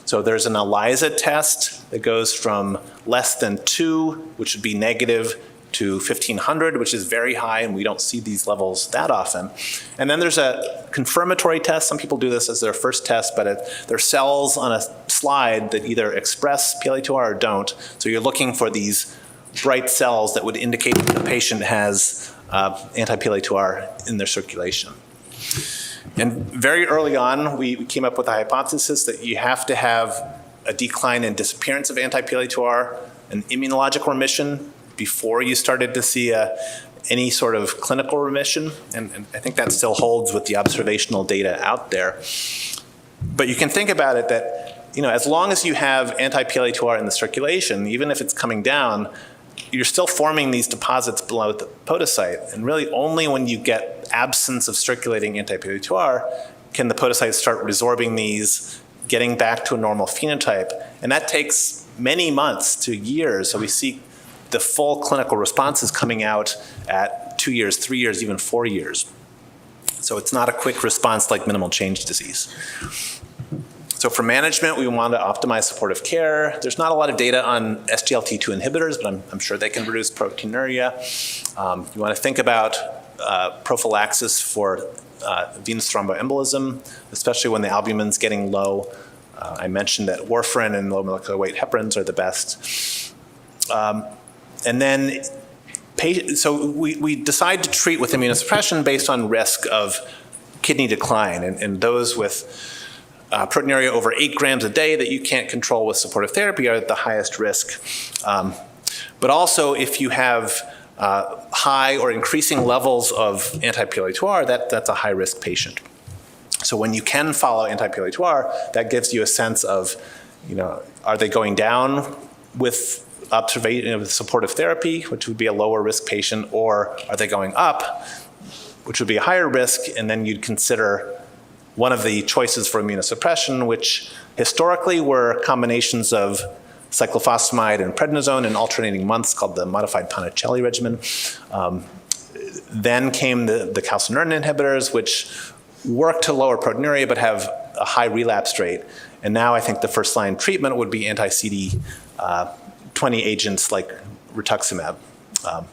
So there's an ELISA test that goes from less than 2, which would be negative, to 1,500, which is very high, and we don't see these levels that often. And then there's a confirmatory test. Some people do this as their first test, but there are cells on a slide that either express PLA2R or don't. So you're looking for these bright cells that would indicate that the patient has anti-PLA2R in their circulation. And very early on, we came up with a hypothesis that you have to have a decline in disappearance of anti-PLA2R, an immunologic remission before you started to see any sort of clinical remission. And I think that still holds with the observational data out there. But you can think about it that, as long as you have anti-PLA2R in the circulation, even if it's coming down, you're still forming these deposits below the podocyte. And really only when you get absence of circulating anti-PLA2R can the podocytes start resorbing these, getting back to a normal phenotype. And that takes many months to years. So we see the full clinical responses coming out at 2 years, 3 years, even 4 years. So it's not a quick response like minimal change disease. So for management, we want to optimize supportive care. There's not a lot of data on SGLT2 inhibitors, but I'm sure they can reduce proteinuria. You want to think about prophylaxis for venous thromboembolism, especially when the albumin's getting low. I mentioned that warfarin and low molecular weight heparins are the best. And then, so we decide to treat with immunosuppression based on risk of kidney decline. And those with proteinuria over 8 grams a day that you can't control with supportive therapy are at the highest risk. But also, if you have high or increasing levels of anti-PLA2R, that's a high-risk patient. So when you can follow anti-PLA2R, that gives you a sense of, are they going down with with supportive therapy, which would be a lower risk patient, or are they going up, which would be a higher risk, and then you'd consider one of the choices for immunosuppression, which historically were combinations of cyclophosphamide and prednisone in alternating months called the modified Ponticelli regimen. Then came the calcineurin inhibitors, which work to lower proteinuria but have a high relapse rate. And now I think the first line treatment would be anti-CD20 agents like rituximab,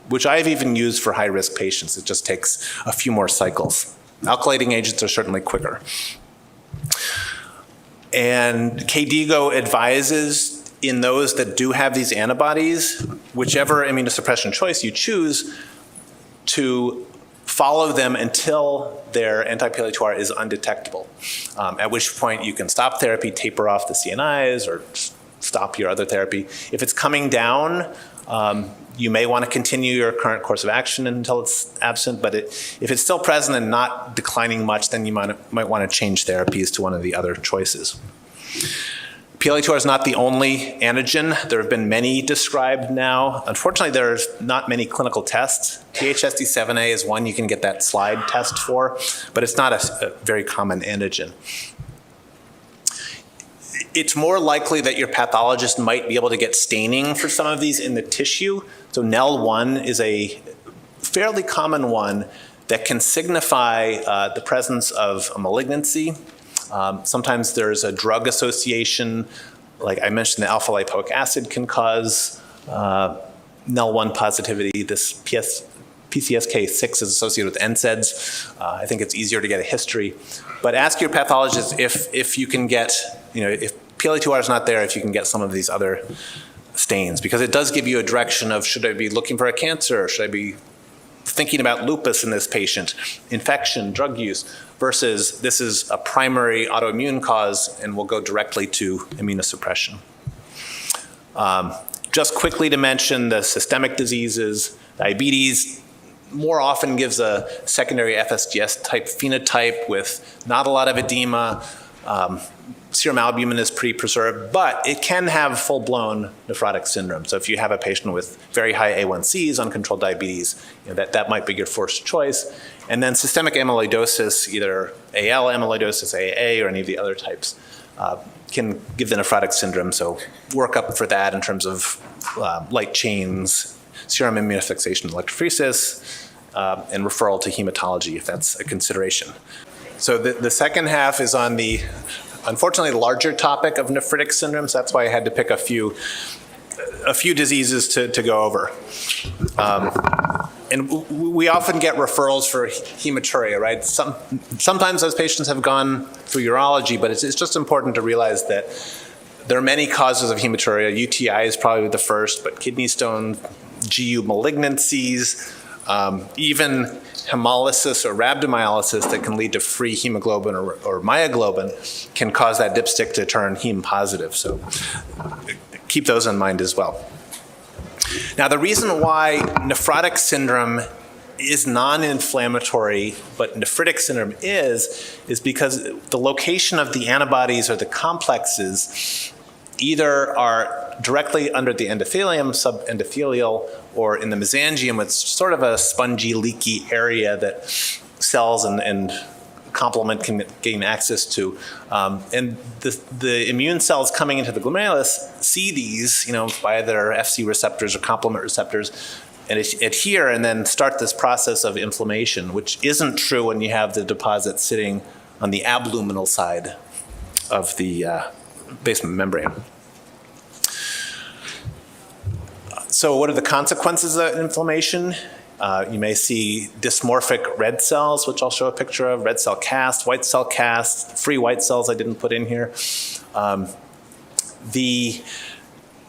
which I've even used for high-risk patients. It just takes a few more cycles. Alkylating agents are certainly quicker. And KDIGO advises in those that do have these antibodies, whichever immunosuppression choice you choose, to follow them until their anti-PLA2R is undetectable, at which point you can stop therapy, taper off the CNIs, or stop your other therapy. If it's coming down, you may want to continue your current course of action until it's absent, but if it's still present and not declining much, then you might want to change therapies to one of the other choices. PLA2R is not the only antigen. There have been many described now. Unfortunately, there's not many clinical tests. THSD7A is one you can get that slide test for, but it's not a very common antigen. It's more likely that your pathologist might be able to get staining for some of these in the tissue. So NEL1 is a fairly common one that can signify the presence of a malignancy. Sometimes there's a drug association, like I mentioned, the alpha lipoic acid can cause NEL1 positivity. This PCSK6 is associated with NSAIDs. I think it's easier to get a history. But ask your pathologist if you can get, if PLA2R is not there, if you can get some of these other stains, because it does give you a direction of, should I be looking for a cancer? Should I be thinking about lupus in this patient, infection, drug use, versus this is a primary autoimmune cause and we'll go directly to immunosuppression. Just quickly to mention the systemic diseases, diabetes more often gives a secondary FSGS type phenotype with not a lot of edema. Serum albumin is pretty preserved, but it can have full-blown nephrotic syndrome. So if you have a patient with very high A1Cs, uncontrolled diabetes, that might be your first choice. And then systemic amyloidosis, either AL amyloidosis, AA, or any of the other types, can give the nephrotic syndrome. So work up for that in terms of light chains, serum immunofixation, electrophoresis, and referral to hematology if that's a consideration. So the second half is on the, unfortunately, larger topic of nephritic syndromes. That's why I had to pick a few a few diseases to go over. And we often get referrals for hematuria, right? Sometimes those patients have gone through urology, but it's just important to realize that there are many causes of hematuria. UTI is probably the first, but kidney stone, GU malignancies, even hemolysis or rhabdomyolysis that can lead to free hemoglobin or myoglobin can cause that dipstick to turn heme positive. So keep those in mind as well. Now, the reason why nephrotic syndrome is non-inflammatory, but nephritic syndrome is because the location of the antibodies or the complexes either are directly under the endothelium, subendothelial, or in the mesangium. It's sort of a spongy, leaky area that cells and complement can gain access to. And the immune cells coming into the glomerulus see these, by their FC receptors or complement receptors, and adhere and then start this process of inflammation, which isn't true when you have the deposit sitting on the abluminal side of the basement membrane. So what are the consequences of inflammation? You may see dysmorphic red cells, which I'll show a picture of, red cell cast, white cell cast, free white cells I didn't put in here. The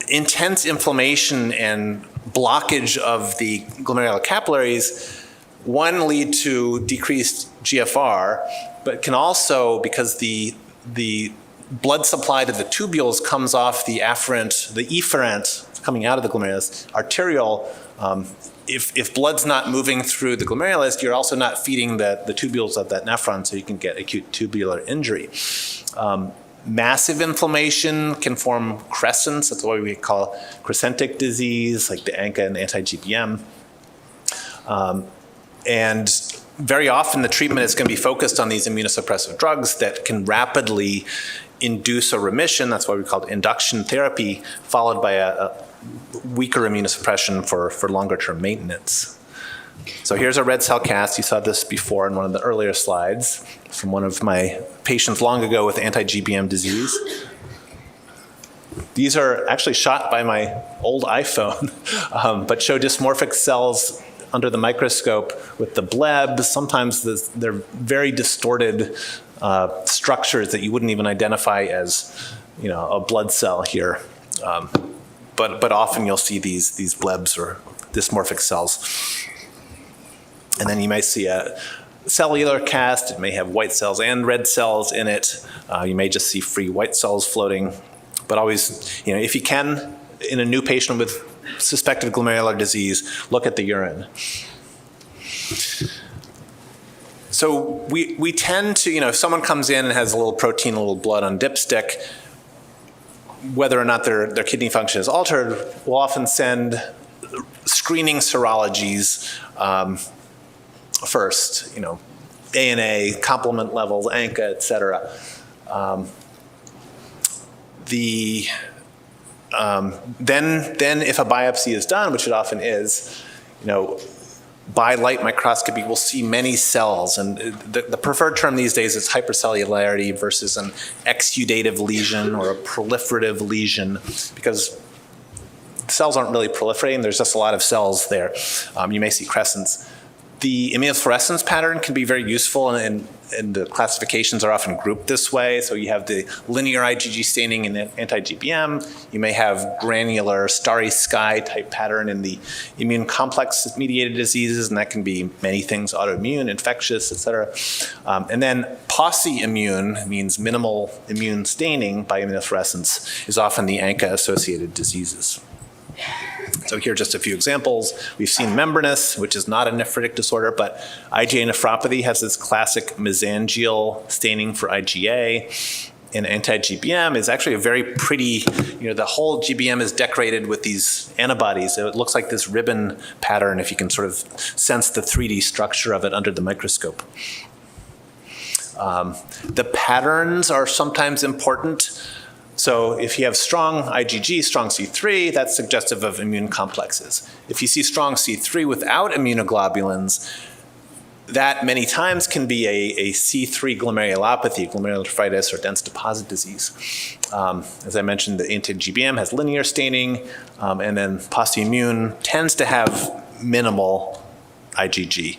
intense inflammation and blockage of the glomerular capillaries, one, lead to decreased GFR, but can also, because the blood supply to the tubules comes off the afferent, the efferent coming out of the glomerulus, arterial, if blood's not moving through the glomerulus, you're also not feeding the tubules of that nephron, so you can get acute tubular injury. Massive inflammation can form crescents. That's what we call crescentic disease, like the ANCA and anti-GBM. And very often the treatment is going to be focused on these immunosuppressive drugs that can rapidly induce a remission. That's why we call it induction therapy, followed by a weaker immunosuppression for longer-term maintenance. So here's a red cell cast. You saw this before in one of the earlier slides from one of my patients long ago with anti-GBM disease. These are actually shot by my old iPhone, but show dysmorphic cells under the microscope with the blebs. Sometimes they're very distorted structures that you wouldn't even identify as, a blood cell here. But often you'll see these blebs or dysmorphic cells. And then you may see a cellular cast. It may have white cells and red cells in it. You may just see free white cells floating. But always, if you can, in a new patient with suspected glomerular disease, look at the urine. So we tend to, if someone comes in and has a little protein, a little blood on dipstick, whether or not their kidney function is altered, we'll often send screening serologies first, ANA, complement levels, ANCA, et cetera. Then if a biopsy is done, which it often is, by light microscopy, we'll see many cells. And the preferred term these days is hypercellularity versus an exudative lesion or a proliferative lesion, because cells aren't really proliferating. There's just a lot of cells there. You may see crescents. The immunofluorescence pattern can be very useful, and the classifications are often grouped this way. So you have the linear IgG staining in anti-GBM. You may have granular starry sky type pattern in the immune complex mediated diseases, and that can be many things: autoimmune, infectious, et cetera. And then posse immune means minimal immune staining by immunofluorescence is often the ANCA associated diseases. So here are just a few examples. We've seen membranous, which is not a nephritic disorder, but IgA nephropathy has this classic mesangial staining for IgA. And anti-GBM is actually a very pretty, the whole GBM is decorated with these antibodies. So it looks like this ribbon pattern if you can sort of sense the 3D structure of it under the microscope. The patterns are sometimes important. So if you have strong IgG, strong C3, that's suggestive of immune complexes. If you see strong C3 without immunoglobulins, that many times can be a C3 glomerulopathy, glomerulonephritis, or dense deposit disease. As I mentioned, the anti-GBM has linear staining, and then postimmune tends to have minimal IgG.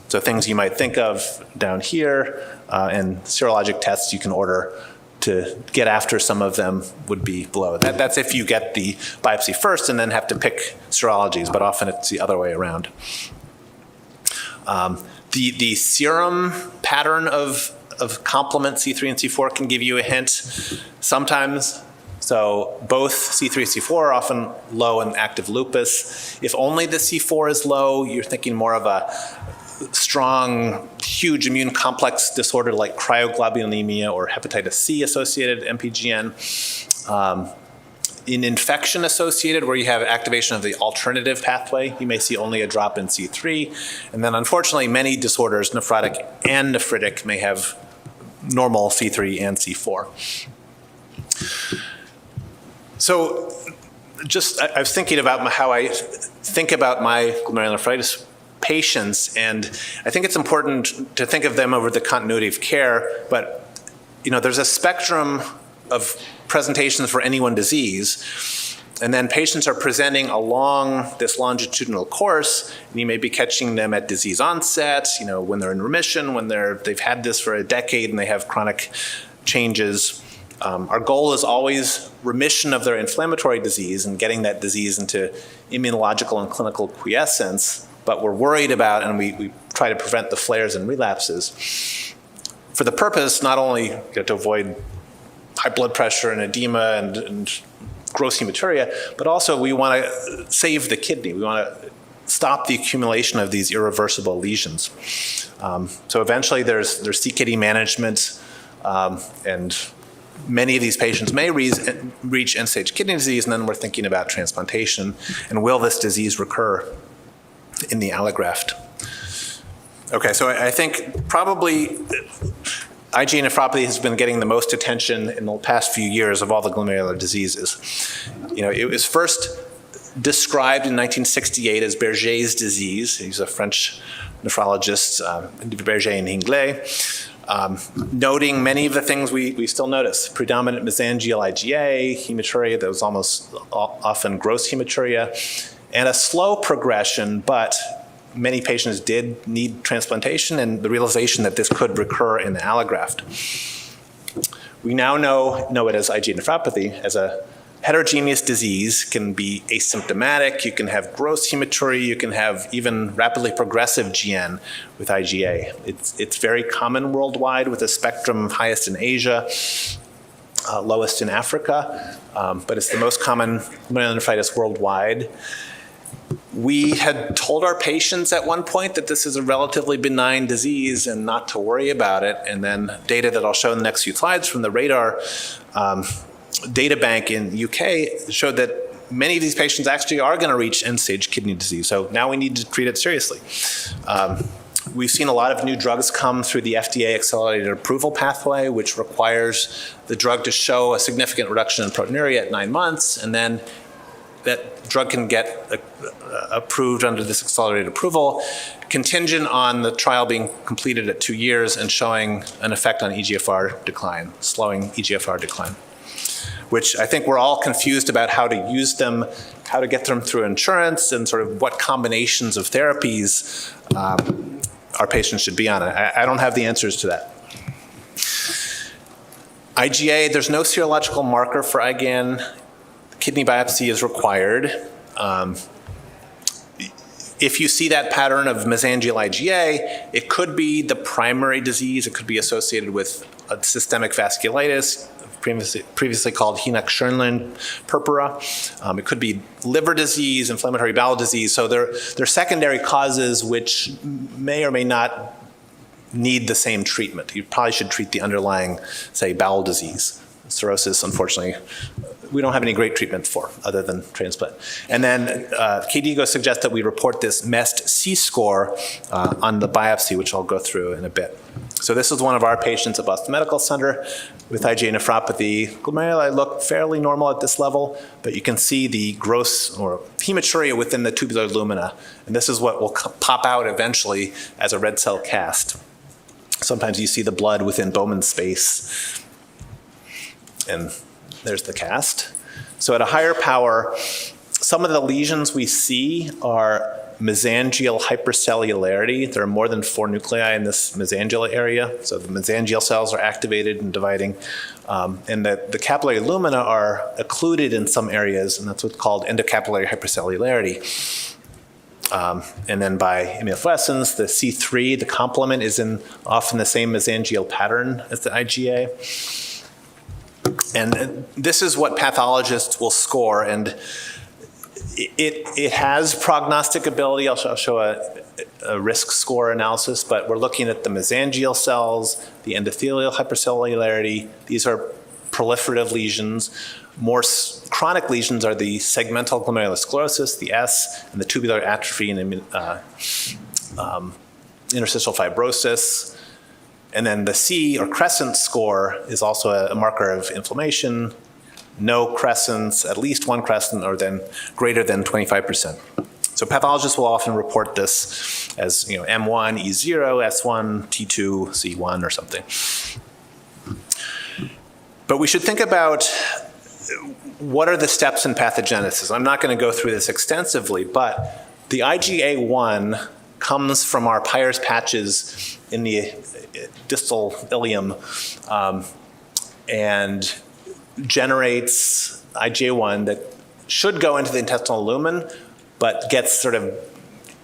So things you might think of down here, and serologic tests you can order to get after some of them would be below. That's if you get the biopsy first and then have to pick serologies, but often it's the other way around. The serum pattern of complement C3 and C4 can give you a hint sometimes. So both C3 and C4 are often low in active lupus. If only the C4 is low, you're thinking more of a strong, huge immune complex disorder like cryoglobulinemia or hepatitis C associated MPGN. In infection associated, where you have activation of the alternative pathway, you may see only a drop in C3. And then unfortunately, many disorders, nephrotic and nephritic, may have normal C3 and C4. So I was thinking about how I think about my glomerulonephritis patients, and I think it's important to think of them over the continuity of care, but there's a spectrum of presentations for any one disease, and then patients are presenting along this longitudinal course, and you may be catching them at disease onset, when they're in remission, when they've had this for a decade and they have chronic changes. Our goal is always remission of their inflammatory disease and getting that disease into immunological and clinical quiescence, but we're worried about, and we try to prevent the flares and relapses. For the purpose, not only to avoid high blood pressure and edema and gross hematuria, but also we want to save the kidney. We want to stop the accumulation of these irreversible lesions. So eventually there's CKD management, and many of these patients may reach end-stage kidney disease, and then we're thinking about transplantation, and will this disease recur in the allograft? Okay, so I think probably IgA nephropathy has been getting the most attention in the past few years of all the glomerular diseases. It was first described in 1968 as Berger's disease. He's a French nephrologist, Berger and Hinglet, noting many of the things we still notice: predominant mesangial IgA, hematuria that was almost often gross hematuria, and a slow progression, but many patients did need transplantation, and the realization that this could recur in the allograft. We now know it as IgA nephropathy, as a heterogeneous disease, can be asymptomatic, you can have gross hematuria, you can have even rapidly progressive GN with IgA. It's very common worldwide, with a spectrum highest in Asia, lowest in Africa, but it's the most common glomerulonephritis worldwide. We had told our patients at one point that this is a relatively benign disease and not to worry about it, and then data that I'll show in the next few slides from the RADAR data bank in UK showed that many of these patients actually are going to reach end-stage kidney disease, so now we need to treat it seriously. We've seen a lot of new drugs come through the FDA accelerated approval pathway, which requires the drug to show a significant reduction in proteinuria at 9 months, and then that drug can get approved under this accelerated approval, contingent on the trial being completed at 2 years and showing an effect on eGFR decline, slowing eGFR decline, which I think we're all confused about how to use them, how to get them through insurance, and sort of what combinations of therapies our patients should be on. I don't have the answers to that. IgA, there's no serological marker for IgAN. Kidney biopsy is required. If you see that pattern of mesangial IgA, it could be the primary disease. It could be associated with a systemic vasculitis, previously called Henoch-Schönlein purpura. It could be liver disease, inflammatory bowel disease. So they're secondary causes which may or may not need the same treatment. You probably should treat the underlying, say, bowel disease. Cirrhosis, unfortunately, we don't have any great treatment for other than transplant. And then KDIGO suggests that we report this MEST C-score on the biopsy, which I'll go through in a bit. So this is one of our patients at Boston Medical Center with IgA nephropathy. Glomeruli look fairly normal at this level, but you can see the gross or hematuria within the tubular lumina. And this is what will pop out eventually as a red cell cast. Sometimes you see the blood within Bowman's space. And there's the cast. So at a higher power, some of the lesions we see are mesangial hypercellularity. There are more than 4 nuclei in this mesangial area. So the mesangial cells are activated and dividing. And the capillary lumina are occluded in some areas, and that's what's called endocapillary hypercellularity. And then by immunofluorescence, the C3, the complement, is in often the same mesangial pattern as the IgA. And this is what pathologists will score, and it has prognostic ability. I'll show a risk score analysis, but we're looking at the mesangial cells, the endothelial hypercellularity. These are proliferative lesions. More chronic lesions are the segmental glomerulosclerosis, the S, and the tubular atrophy and interstitial fibrosis. And then the C, or crescent score, is also a marker of inflammation. No crescents, at least 1 crescent, or then greater than 25%. So pathologists will often report this as M1, E0, S1, T2, C1, or something. But we should think about what are the steps in pathogenesis. I'm not going to go through this extensively, but the IgA1 comes from our Peyer's patches in the distal ileum and generates IgA1 that should go into the intestinal lumen, but gets sort of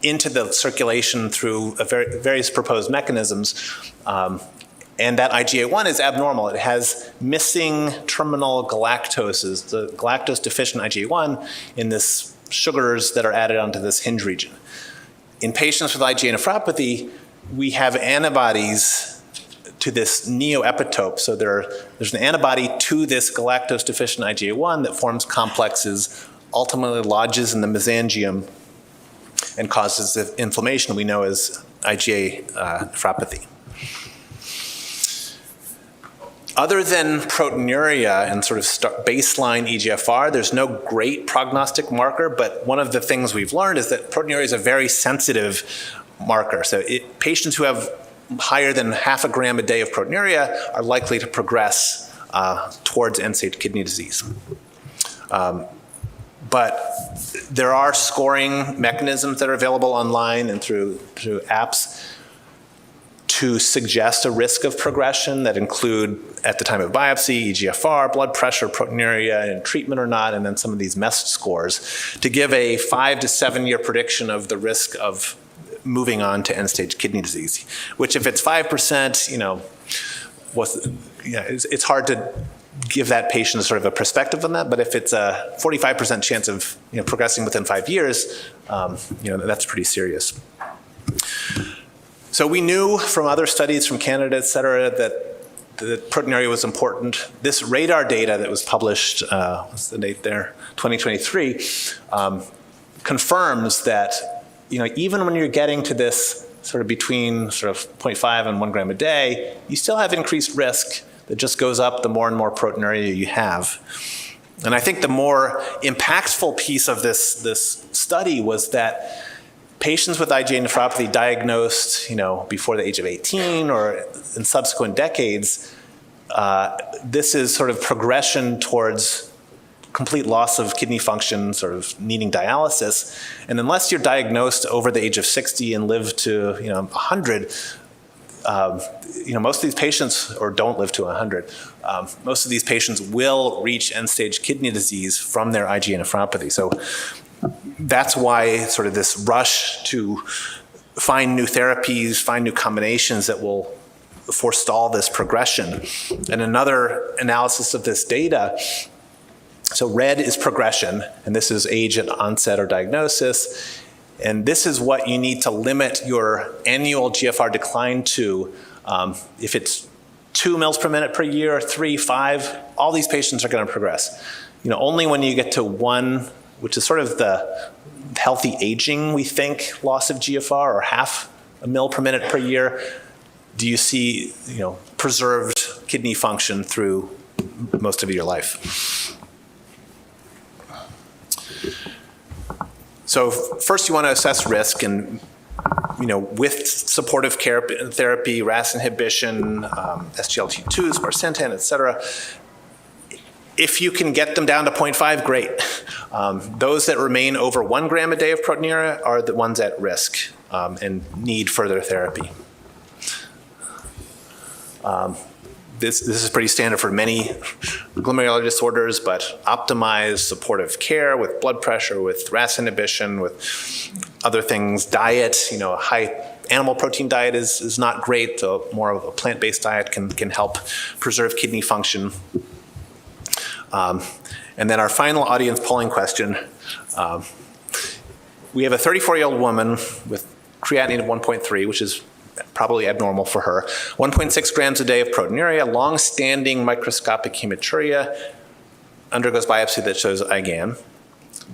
into the circulation through various proposed mechanisms. And that IgA1 is abnormal. It has missing terminal galactoses, the galactose deficient IgA1 in this sugars that are added onto this hinge region. In patients with IgA nephropathy, we have antibodies to this neoepitope. So there's an antibody to this galactose deficient IgA1 that forms complexes, ultimately lodges in the mesangium, and causes inflammation we know as IgA nephropathy. Other than proteinuria and sort of baseline EGFR, there's no great prognostic marker, but one of the things we've learned is that proteinuria is a very sensitive marker. So patients who have higher than 0.5 gram a day of proteinuria are likely to progress towards end-stage kidney disease. But there are scoring mechanisms that are available online and through apps to suggest a risk of progression that include, at the time of biopsy, EGFR, blood pressure, proteinuria, and treatment or not, and then some of these MEST scores to give a 5 to 7 year prediction of the risk of moving on to end-stage kidney disease, which if it's 5%, it's hard to give that patient sort of a perspective on that, but if it's a 45% chance of progressing within 5 years, that's pretty serious. So we knew from other studies from Canada, et cetera, that proteinuria was important. This radar data that was published, what's the date there, 2023, confirms that even when you're getting to this sort of between sort of 0.5 and 1 gram a day, you still have increased risk that just goes up the more and more proteinuria you have. And I think the more impactful piece of this study was that patients with IgA nephropathy diagnosed, before the age of 18 or in subsequent decades, this is sort of progression towards complete loss of kidney function, sort of needing dialysis. And unless you're diagnosed over the age of 60 and live to 100, most of these patients, or don't live to 100, most of these patients will reach end-stage kidney disease from their IgA nephropathy. So that's why sort of this rush to find new therapies, find new combinations that will forestall this progression. And another analysis of this data, so red is progression, and this is age at onset or diagnosis. And this is what you need to limit your annual GFR decline to. If it's 2 mils per minute per year, 3, 5, all these patients are going to progress. Only when you get to 1, which is sort of the healthy aging, we think, loss of GFR, or 0.5 mil per minute per year, do you see, preserved kidney function through most of your life. So first you want to assess risk, and with supportive care therapy, RAS inhibition, SGLT2s, sparsentan, et cetera, if you can get them down to 0.5, great. Those that remain over 1 gram a day of proteinuria are the ones at risk and need further therapy. This is pretty standard for many glomerular disorders, but optimize supportive care with blood pressure, with RAS inhibition, with other things. Diet, a high animal protein diet is not great, so more of a plant-based diet can help preserve kidney function. And then our final audience polling question. We have a 34-year-old woman with creatinine of 1.3, which is probably abnormal for her, 1.6 grams a day of proteinuria, long-standing microscopic hematuria, undergoes biopsy that shows IgAN.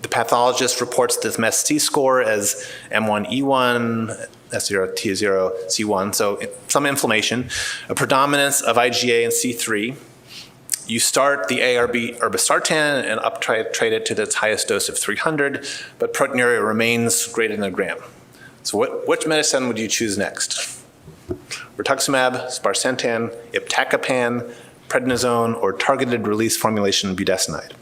The pathologist reports the MEST score as M1E1, S0, T0, C1, so some inflammation, a predominance of IgA and C3. You start the ARB irbesartan and uptitrate it to its highest dose of 300, but proteinuria remains greater than a gram. So which medicine would you choose next? Rituximab, sparsentan, iptacopan, prednisone, or targeted release formulation budesonide?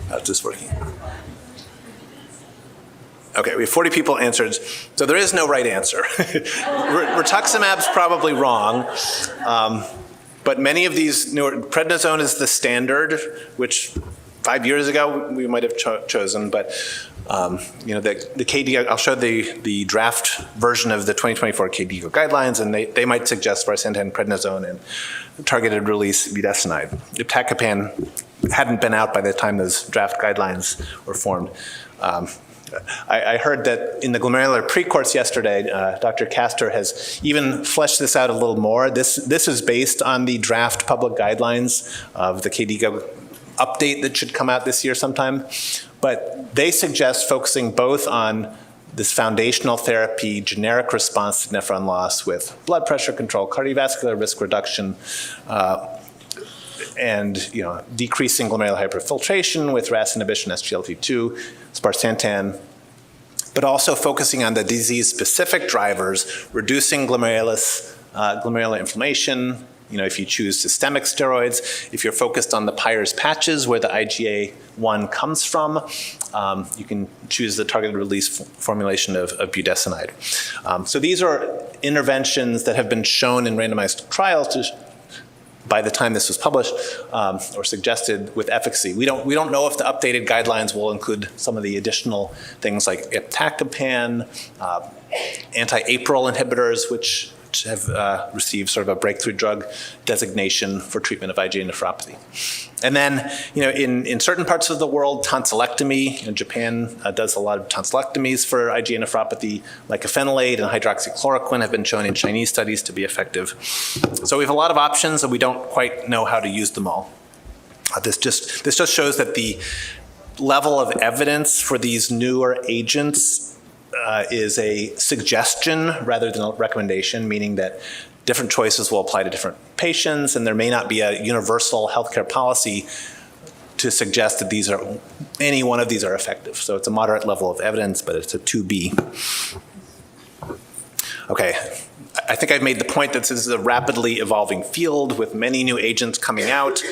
How's this working? Okay, we have 40 people answered, so there is no right answer. Rituximab's probably wrong, but many of these prednisone is the standard, which 5 years ago we might have chosen, but the KDIGO, I'll show the draft version of the 2024 KDIGO guidelines, and they might suggest sparsentan, prednisone, and targeted release budesonide. Iptacopan hadn't been out by the time those draft guidelines were formed. I heard that in the glomerular pre-course yesterday, Dr. Castor has even fleshed this out a little more. This is based on the draft public guidelines of the KDIGO update that should come out this year sometime. But they suggest focusing both on this foundational therapy, generic response to nephron loss with blood pressure control, cardiovascular risk reduction, and decreasing glomerular hyperfiltration with RAS inhibition, SGLT2, sparsentan, but also focusing on the disease-specific drivers, reducing glomerular inflammation. If you choose systemic steroids, if you're focused on the Peyer's patches where the IgA1 comes from, you can choose the targeted release formulation of budesonide. So these are interventions that have been shown in randomized trials by the time this was published, or suggested with efficacy. We don't know if the updated guidelines will include some of the additional things like iptacopan, anti-APRIL inhibitors, which have received sort of a breakthrough drug designation for treatment of IgA nephropathy. And then, in certain parts of the world, tonsillectomy. Japan does a lot of tonsillectomies for IgA nephropathy, like mycophenolate and hydroxychloroquine have been shown in Chinese studies to be effective. So we have a lot of options, and we don't quite know how to use them all. This just shows that the level of evidence for these newer agents is a suggestion rather than a recommendation, meaning that different choices will apply to different patients, and there may not be a universal healthcare policy to suggest that any one of these are effective. So it's a moderate level of evidence, but it's a 2B. Okay, I think I've made the point that this is a rapidly evolving field with many new agents coming out.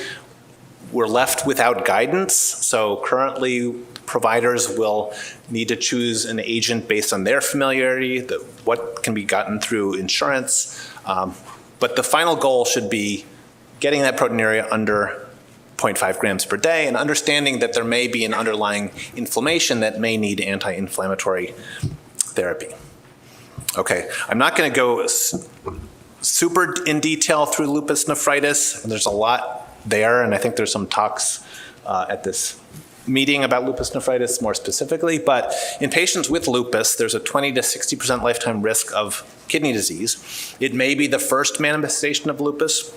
We're left without guidance, so currently providers will need to choose an agent based on their familiarity, what can be gotten through insurance, but the final goal should be getting that proteinuria under 0.5 grams per day and understanding that there may be an underlying inflammation that may need anti-inflammatory therapy. Okay, I'm not going to go super in detail through lupus nephritis. There's a lot there, and I think there's some talks at this meeting about lupus nephritis more specifically, but in patients with lupus, there's a 20 to 60% lifetime risk of kidney disease. It may be the first manifestation of lupus.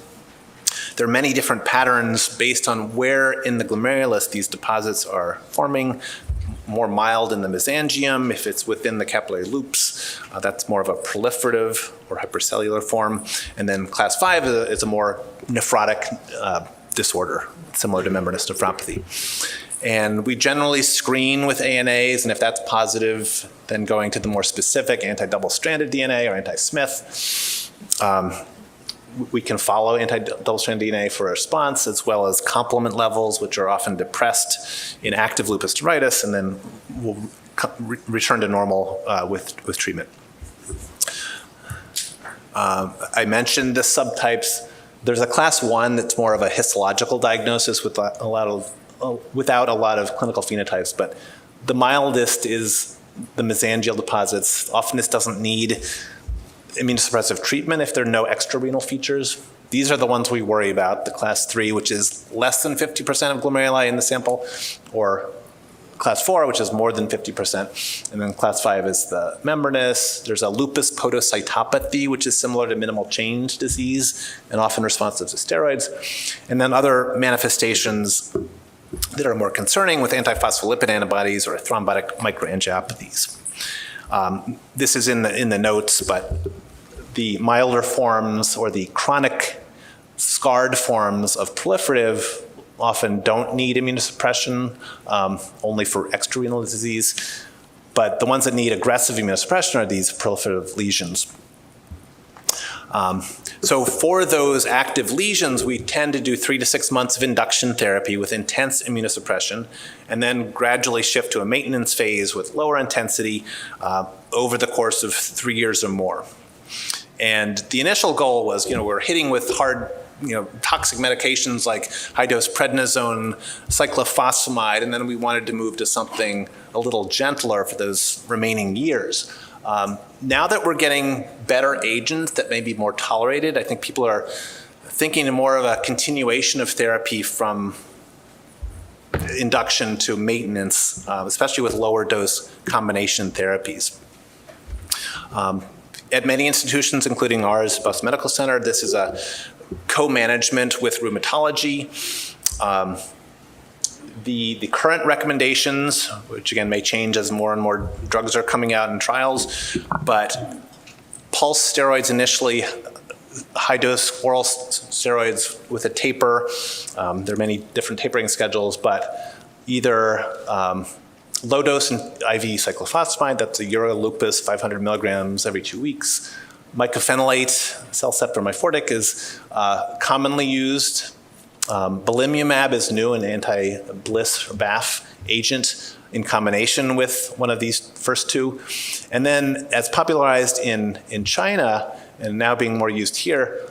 There are many different patterns based on where in the glomerulus these deposits are forming. more mild in the mesangium. If it's within the capillary loops, that's more of a proliferative or hypercellular form. And then class 5 is a more nephrotic disorder, similar to membranous nephropathy. And we generally screen with ANAs, and if that's positive, then going to the more specific anti-double-stranded DNA or anti-Smith. We can follow anti-double-stranded DNA for a response, as well as complement levels, which are often depressed in active lupus nephritis, and then we'll return to normal with treatment. I mentioned the subtypes. There's a class 1 that's more of a histological diagnosis without a lot of clinical phenotypes, but the mildest is the mesangial deposits. Often this doesn't need immunosuppressive treatment if there are no extrarenal features. These are the ones we worry about, the class 3, which is less than 50% of glomeruli in the sample, or class 4, which is more than 50%. And then class 5 is the membranous. There's a lupus podocytopathy, which is similar to minimal change disease and often responsive to steroids. And then other manifestations that are more concerning with antiphospholipid antibodies or thrombotic microangiopathies. This is in the notes, but the milder forms or the chronic scarred forms of proliferative often don't need immunosuppression, only for extrarenal disease. But the ones that need aggressive immunosuppression are these proliferative lesions. So for those active lesions, we tend to do 3 to 6 months of induction therapy with intense immunosuppression, and then gradually shift to a maintenance phase with lower intensity over the course of 3 years or more. And the initial goal was, we're hitting with hard, toxic medications like high-dose prednisone, cyclophosphamide, and then we wanted to move to something a little gentler for those remaining years. Now that we're getting better agents that may be more tolerated, I think people are thinking more of a continuation of therapy from induction to maintenance, especially with lower dose combination therapies. At many institutions, including ours, Boston Medical Center, this is a co-management with rheumatology. The current recommendations, which again may change as more and more drugs are coming out in trials, but pulse steroids initially, high-dose oral steroids with a taper. There are many different tapering schedules, but either low-dose IV cyclophosphamide, that's a urolupus, 500 milligrams every 2 weeks. Mycophenolate, Cellcept or Nephrotic, is commonly used. Belimumab is new, an anti-BLyS or BAFF agent in combination with one of these first two. And then as popularized in China and now being more used here,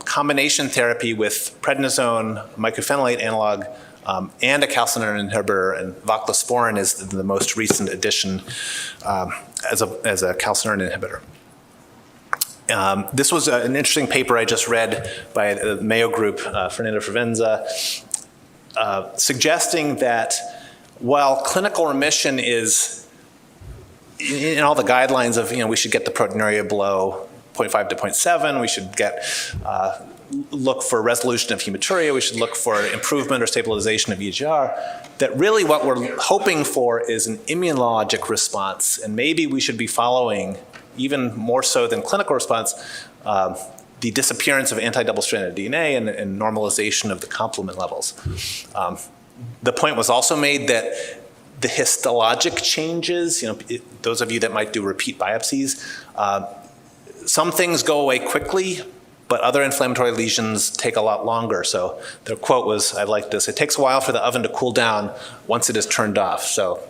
combination therapy with prednisone, mycophenolate analog, and a calcineurin inhibitor, and voclosporin is the most recent addition as a calcineurin inhibitor. This was an interesting paper I just read by the Mayo Group, Fernando Fervenza, suggesting that while clinical remission is in all the guidelines of, we should get the proteinuria below 0.5 to 0.7, we should look for resolution of hematuria, we should look for improvement or stabilization of EGR, that really what we're hoping for is an immunologic response, and maybe we should be following, even more so than clinical response, the disappearance of anti-double-stranded DNA and normalization of the complement levels. The point was also made that the histologic changes, those of you that might do repeat biopsies, some things go away quickly, but other inflammatory lesions take a lot longer. So their quote was, I like this, "It takes a while for the oven to cool down once it is turned off." So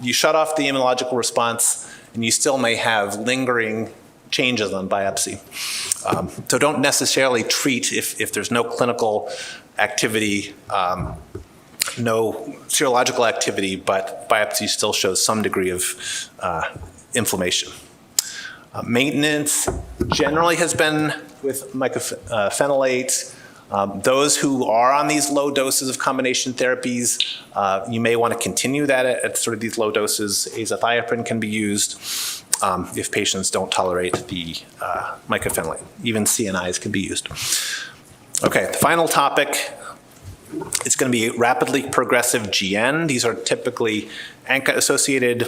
you shut off the immunological response, and you still may have lingering changes on biopsy. So don't necessarily treat if there's no clinical activity, no serological activity, but biopsy still shows some degree of inflammation. Maintenance generally has been with mycophenolate. Those who are on these low doses of combination therapies, you may want to continue that at sort of these low doses. Azathioprine can be used if patients don't tolerate the mycophenolate. Even CNIs can be used. Okay, the final topic, It's going to be rapidly progressive GN. These are typically ANCA-associated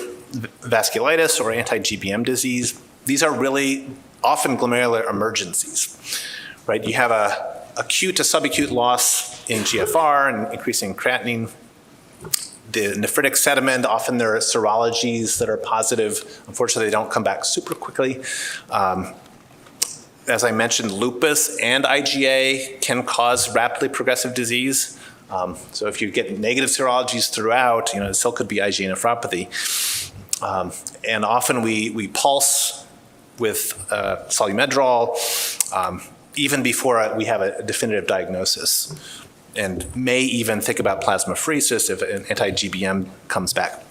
vasculitis or anti-GBM disease. These are really often glomerular emergencies, right? You have a acute to subacute loss in GFR and increasing creatinine. The nephritic sediment, often there are serologies that are positive. Unfortunately, they don't come back super quickly. As I mentioned, lupus and IgA can cause rapidly progressive disease. So if you get negative serologies throughout, it still could be IgA nephropathy. And often we pulse with solumedrol even before we have a definitive diagnosis, and may even think about plasmapheresis if an anti-GBM comes back.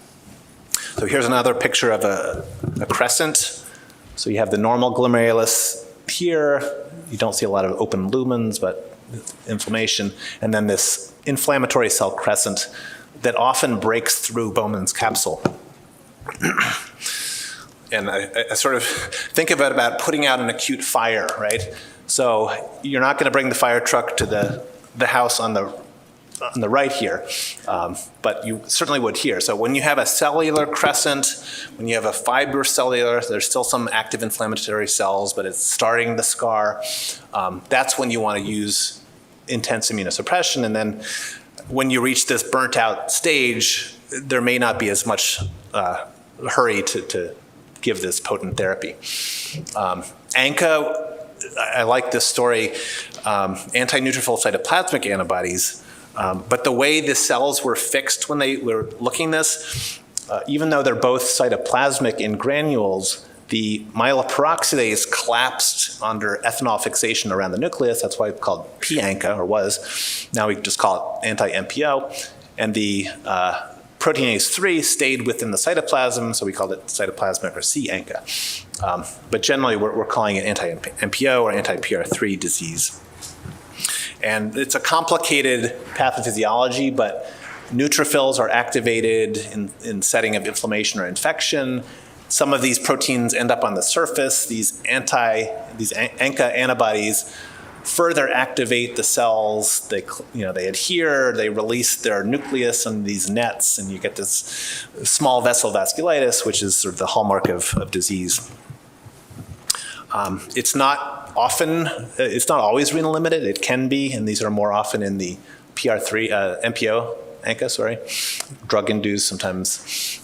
So here's another picture of a crescent. So you have the normal glomerulus here. You don't see a lot of open lumens, but inflammation. And then this inflammatory cell crescent that often breaks through Bowman's capsule. And I sort of think of it about putting out an acute fire, right? So you're not going to bring the fire truck to the house on the right here, but you certainly would here. So when you have a cellular crescent, when you have a fibrocellular, there's still some active inflammatory cells, but it's starting the scar. That's when you want to use intense immunosuppression. And then when you reach this burnt out stage, there may not be as much hurry to give this potent therapy. ANCA, I like this story, anti-neutrophil cytoplasmic antibodies, but the way the cells were fixed when they were looking this, even though they're both cytoplasmic in granules, the myeloperoxidase collapsed under ethanol fixation around the nucleus. That's why it's called p-ANCA, or was. Now we just call it anti-MPO. And the proteinase 3 stayed within the cytoplasm, so we called it cytoplasmic or c-ANCA. But generally, we're calling it anti-MPO or anti-PR3 disease. And it's a complicated pathophysiology, but neutrophils are activated in setting of inflammation or infection. Some of these proteins end up on the surface. These ANCA antibodies further activate the cells. They adhere, they release their nucleus on these nets, and you get this small vessel vasculitis, which is sort of the hallmark of disease. It's not always renal limited. It can be, and these are more often in the PR3, MPO, ANCA, drug-induced sometimes.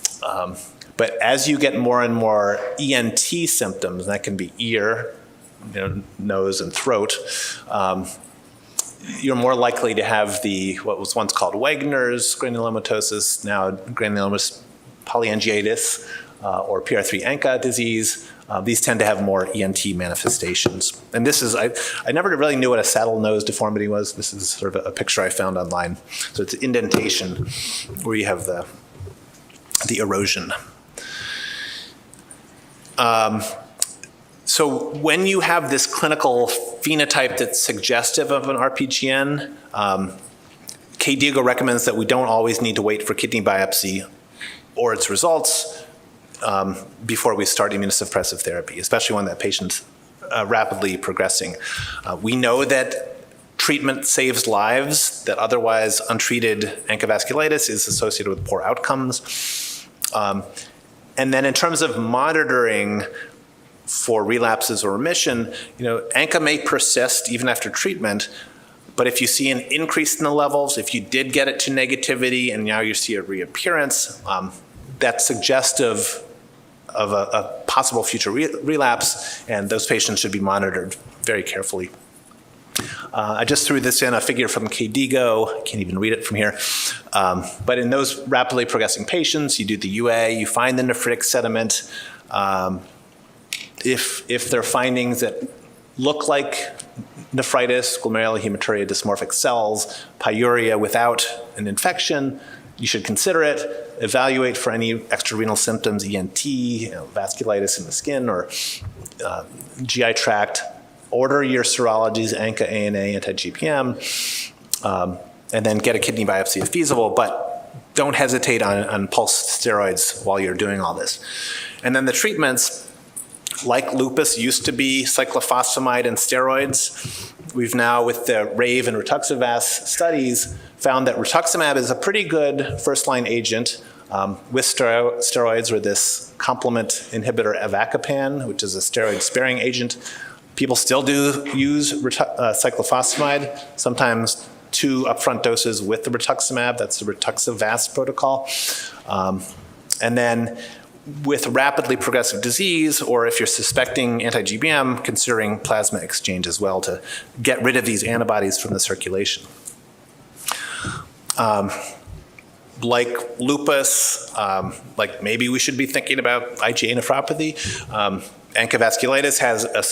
But as you get more and more ENT symptoms, and that can be ear, nose and throat, you're more likely to have what was once called Wegener's granulomatosis, now granulomatous polyangiitis, or PR3 ANCA disease. These tend to have more ENT manifestations. And this is, I never really knew what a saddle nose deformity was. This is sort of a picture I found online. So it's an indentation where you have the erosion. So when you have this clinical phenotype that's suggestive of an RPGN, KDIGO recommends that we don't always need to wait for kidney biopsy or its results before we start immunosuppressive therapy, especially when that patient's rapidly progressing. We know that treatment saves lives, that otherwise untreated ANCA vasculitis is associated with poor outcomes. And then in terms of monitoring for relapses or remission, ANCA may persist even after treatment, but if you see an increase in the levels, if you did get it to negativity and now you see a reappearance, that's suggestive of a possible future relapse, and those patients should be monitored very carefully. I just threw this in, a figure from KDIGO. I can't even read it from here. But in those rapidly progressing patients, you do the UA, you find the nephritic sediment. If there are findings that look like nephritis, glomerular hematuria, dysmorphic cells, pyuria without an infection, you should consider it, evaluate for any extrarenal symptoms, ENT, vasculitis in the skin or GI tract, order your serologies, ANCA, ANA, anti-GPM, and then get a kidney biopsy if feasible, but don't hesitate on pulse steroids while you're doing all this. And then the treatments, like lupus, used to be cyclophosphamide and steroids. We've now, with the RAVE and rituximab studies, found that rituximab is a pretty good first-line agent with steroids, or this complement inhibitor avacopan, which is a steroid-sparing agent. People still do use cyclophosphamide, sometimes 2 upfront doses with the rituximab. That's the rituxavast protocol. And then with rapidly progressive disease, or if you're suspecting anti-GBM, considering plasma exchange as well to get rid of these antibodies from the circulation. Like lupus, like maybe we should be thinking about IgA nephropathy. ANCA-vasculitis has a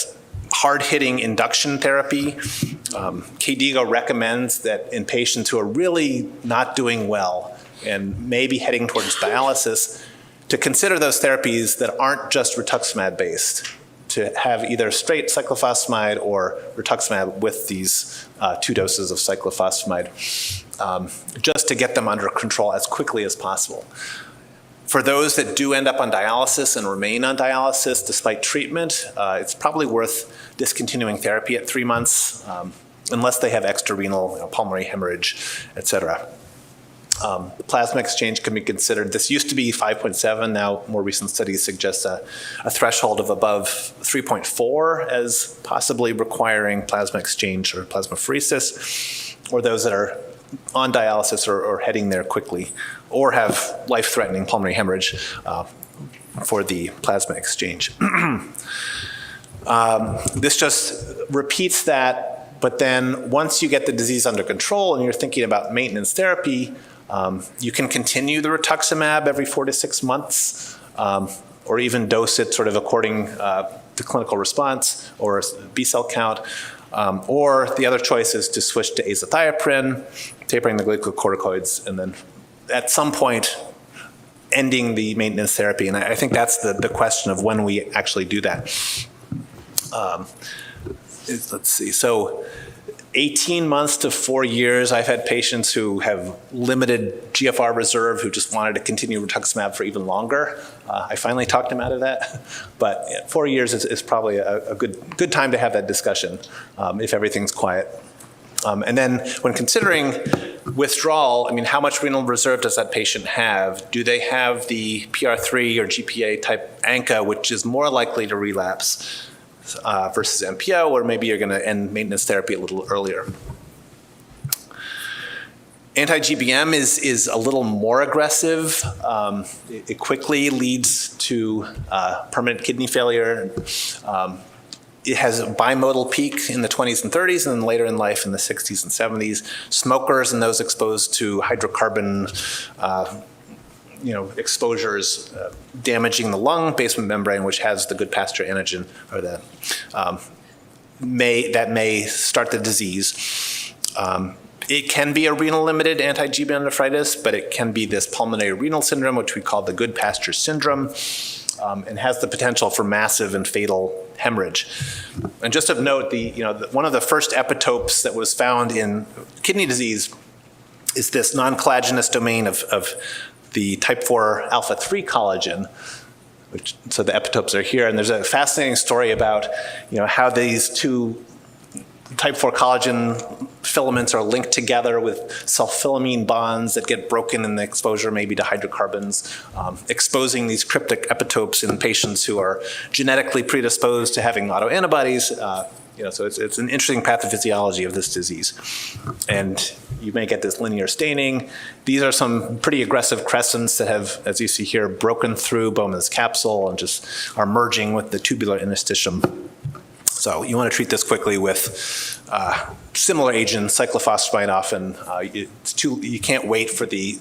hard-hitting induction therapy. KDIGO recommends that in patients who are really not doing well and maybe heading towards dialysis, to consider those therapies that aren't just rituximab based, to have either straight cyclophosphamide or rituximab with these 2 doses of cyclophosphamide, just to get them under control as quickly as possible. For those that do end up on dialysis and remain on dialysis despite treatment, it's probably worth discontinuing therapy at 3 months, unless they have extrarenal pulmonary hemorrhage, et cetera. The plasma exchange can be considered. This used to be 5.7. Now, more recent studies suggest a threshold of above 3.4 as possibly requiring plasma exchange or plasmapheresis, or those that are on dialysis or heading there quickly, or have life-threatening pulmonary hemorrhage for the plasma exchange. This just repeats that, but then once you get the disease under control and you're thinking about maintenance therapy, you can continue the rituximab every 4 to 6 months, or even dose it sort of according to clinical response or B-cell count. Or the other choice is to switch to azathioprine, tapering the glucocorticoids, and then at some point ending the maintenance therapy. And I think that's the question of when we actually do that. Let's see. So 18 months to 4 years, I've had patients who have limited GFR reserve who just wanted to continue rituximab for even longer. I finally talked them out of that. But 4 years is probably a good time to have that discussion if everything's quiet. And then when considering withdrawal, I mean, how much renal reserve does that patient have? Do they have the PR3 or GPA type ANCA, which is more likely to relapse? Versus MPO, or maybe you're going to end maintenance therapy a little earlier. Anti-GBM is a little more aggressive. It quickly leads to permanent kidney failure. It has a bimodal peak in the 20s and 30s, and then later in life in the 60s and 70s. Smokers and those exposed to hydrocarbon exposures damaging the lung basement membrane, which has the good pasture antigen, or the may start the disease. It can be a renal-limited anti-GBM nephritis, but it can be this pulmonary renal syndrome, which we call the good pasture syndrome, and has the potential for massive and fatal hemorrhage. And just of note, one of the first epitopes that was found in kidney disease is this non-collagenous domain of the type 4 alpha 3 collagen, so the epitopes are here. And there's a fascinating story about how these 2 type 4 collagen filaments are linked together with sulfilamine bonds that get broken in the exposure maybe to hydrocarbons, exposing these cryptic epitopes in patients who are genetically predisposed to having autoantibodies. So it's an interesting pathophysiology of this disease. And you may get this linear staining. These are some pretty aggressive crescents that have, as you see here, broken through Bowman's capsule and just are merging with the tubular interstitium. So you want to treat this quickly with similar agents, cyclophosphamide often. You can't wait for the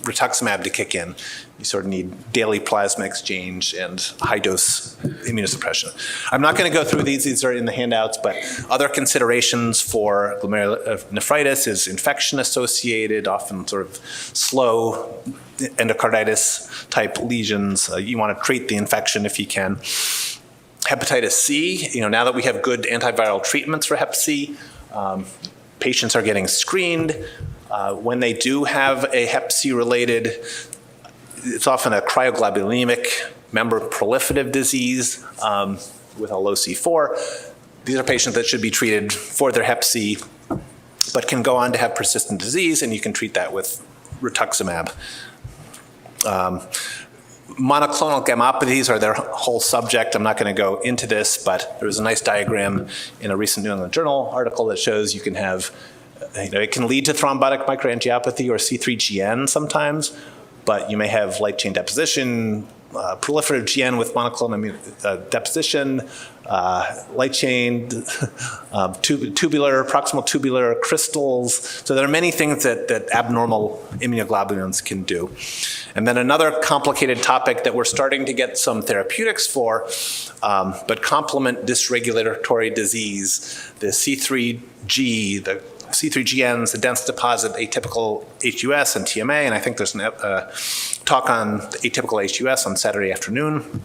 rituximab to kick in. You sort of need daily plasma exchange and high-dose immunosuppression. I'm not going to go through these. These are in the handouts, but other considerations for glomerulonephritis is infection-associated, often sort of slow endocarditis-type lesions. You want to treat the infection if you can. Hepatitis C, now that we have good antiviral treatments for Hep C, patients are getting screened. When they do have a Hep C related, it's often a cryoglobulemic member-proliferative disease with a low C4. These are patients that should be treated for their hep C, but can go on to have persistent disease, and you can treat that with rituximab. Monoclonal gammopathies are their whole subject. I'm not going to go into this, but there was a nice diagram in a recent New England Journal article that shows you can have, it can lead to thrombotic microangiopathy or C3GN sometimes, but you may have light chain deposition, proliferative GN with monoclonal deposition, light chain, tubular, proximal tubular crystals. So there are many things that abnormal immunoglobulins can do. And then another complicated topic that we're starting to get some therapeutics for, but complement dysregulatory disease, the C3G, the C3GNs, the dense deposit atypical HUS and TMA, and I think there's a talk on atypical HUS on Saturday afternoon,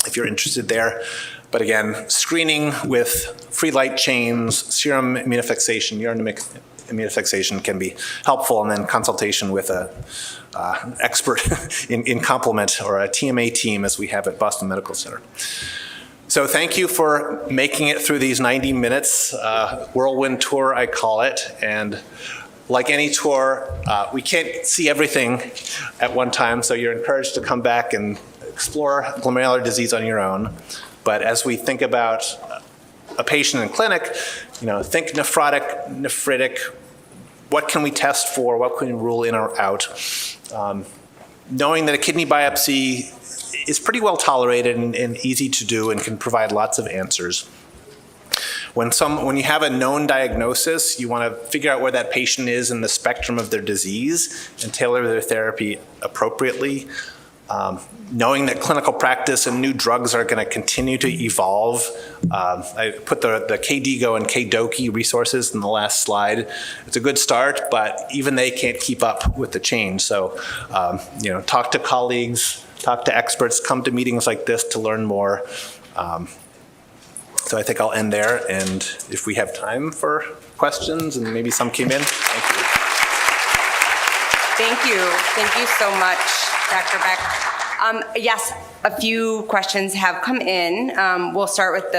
if you're interested there. But again, screening with free light chains, serum immunofixation, urine immunofixation can be helpful, and then consultation with a expert in complement or a TMA team, as we have at Boston Medical Center. So thank you for making it through these 90 minutes, whirlwind tour, I call it. And like any tour, we can't see everything at one time, so you're encouraged to come back and explore glomerular disease on your own. But as we think about a patient in clinic, think nephrotic, nephritic, what can we test for, what can we rule in or out? Knowing that a kidney biopsy is pretty well tolerated and easy to do and can provide lots of answers. When you have a known diagnosis, you want to figure out where that patient is in the spectrum of their disease and tailor their therapy appropriately. Knowing that clinical practice and new drugs are going to continue to evolve. I put the KDIGO and KDOKI resources in the last slide. It's a good start, but even they can't keep up with the change. So, talk to colleagues, talk to experts, come to meetings like this to learn more. So I think I'll end there, and if we have time for questions, and maybe some came in, thank you. Thank you. Thank you so much, Dr. Beck. Yes, a few questions have come in. We'll start with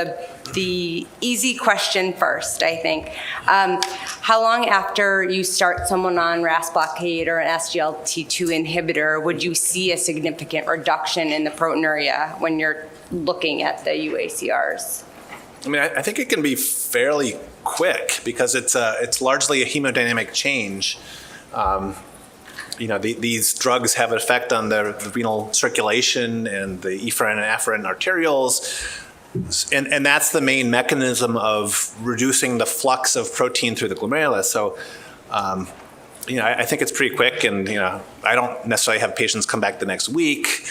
the easy question first, I think. How long after you start someone on RAS blockade or an SGLT2 inhibitor would you see a significant reduction in the proteinuria when you're looking at the UACRs? I mean, I think it can be fairly quick because it's largely a hemodynamic change. These drugs have an effect on the renal circulation and the efferent and afferent arterioles, and that's the main mechanism of reducing the flux of protein through the glomerulus. So, I think it's pretty quick, and I don't necessarily have patients come back the next week.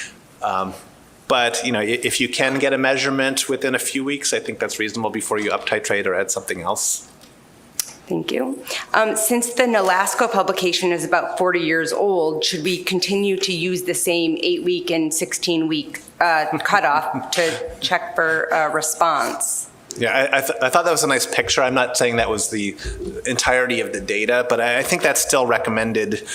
But if you can get a measurement within a few weeks, I think that's reasonable before you up titrate or add something else. Thank you. Since the Nolasco publication is about 40 years old, should we continue to use the same 8-week and 16-week cutoff to check for response? Yeah, I thought that was a nice picture. I'm not saying that was the entirety of the data, but I think that's still recommended.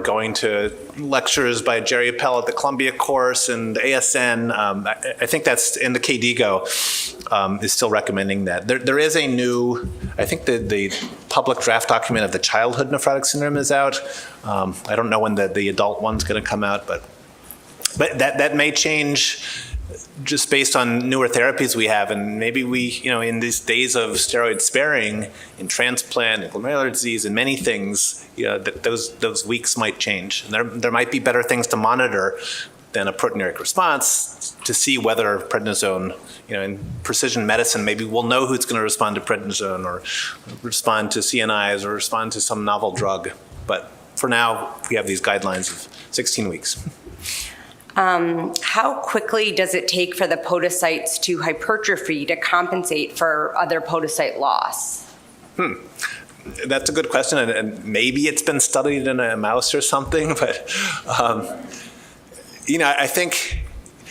Going to lectures by Jerry Appel at the Columbia course and ASN, I think that's in the KDIGO is still recommending that. There is a new, I think the public draft document of the childhood nephrotic syndrome is out. I don't know when the adult one's going to come out, but that may change just based on newer therapies we have, and maybe we, in these days of steroid sparing, in transplant, in glomerular disease, and many things, that those weeks might change. And there might be better things to monitor than a proteinuric response to see whether prednisone, in precision medicine, maybe we'll know who's going to respond to prednisone or respond to CNIs or respond to some novel drug. But for now, we have these guidelines of 16 weeks. How quickly does it take for the podocytes to hypertrophy to compensate for other podocyte loss? That's a good question, and maybe it's been studied in a mouse or something, but I think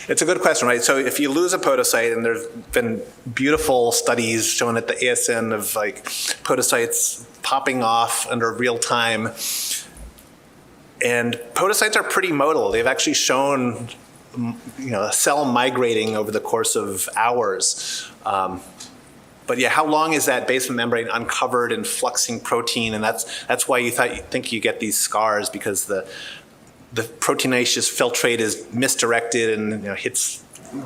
it's a good question, right? So if you lose a podocyte, and there's been beautiful studies shown at the ASN of podocytes popping off under real time. And podocytes are pretty motile. They've actually shown a cell migrating over the course of hours. But yeah, how long is that basement membrane uncovered and fluxing protein? And that's why you think you get these scars, because the proteinaceous filtrate is misdirected and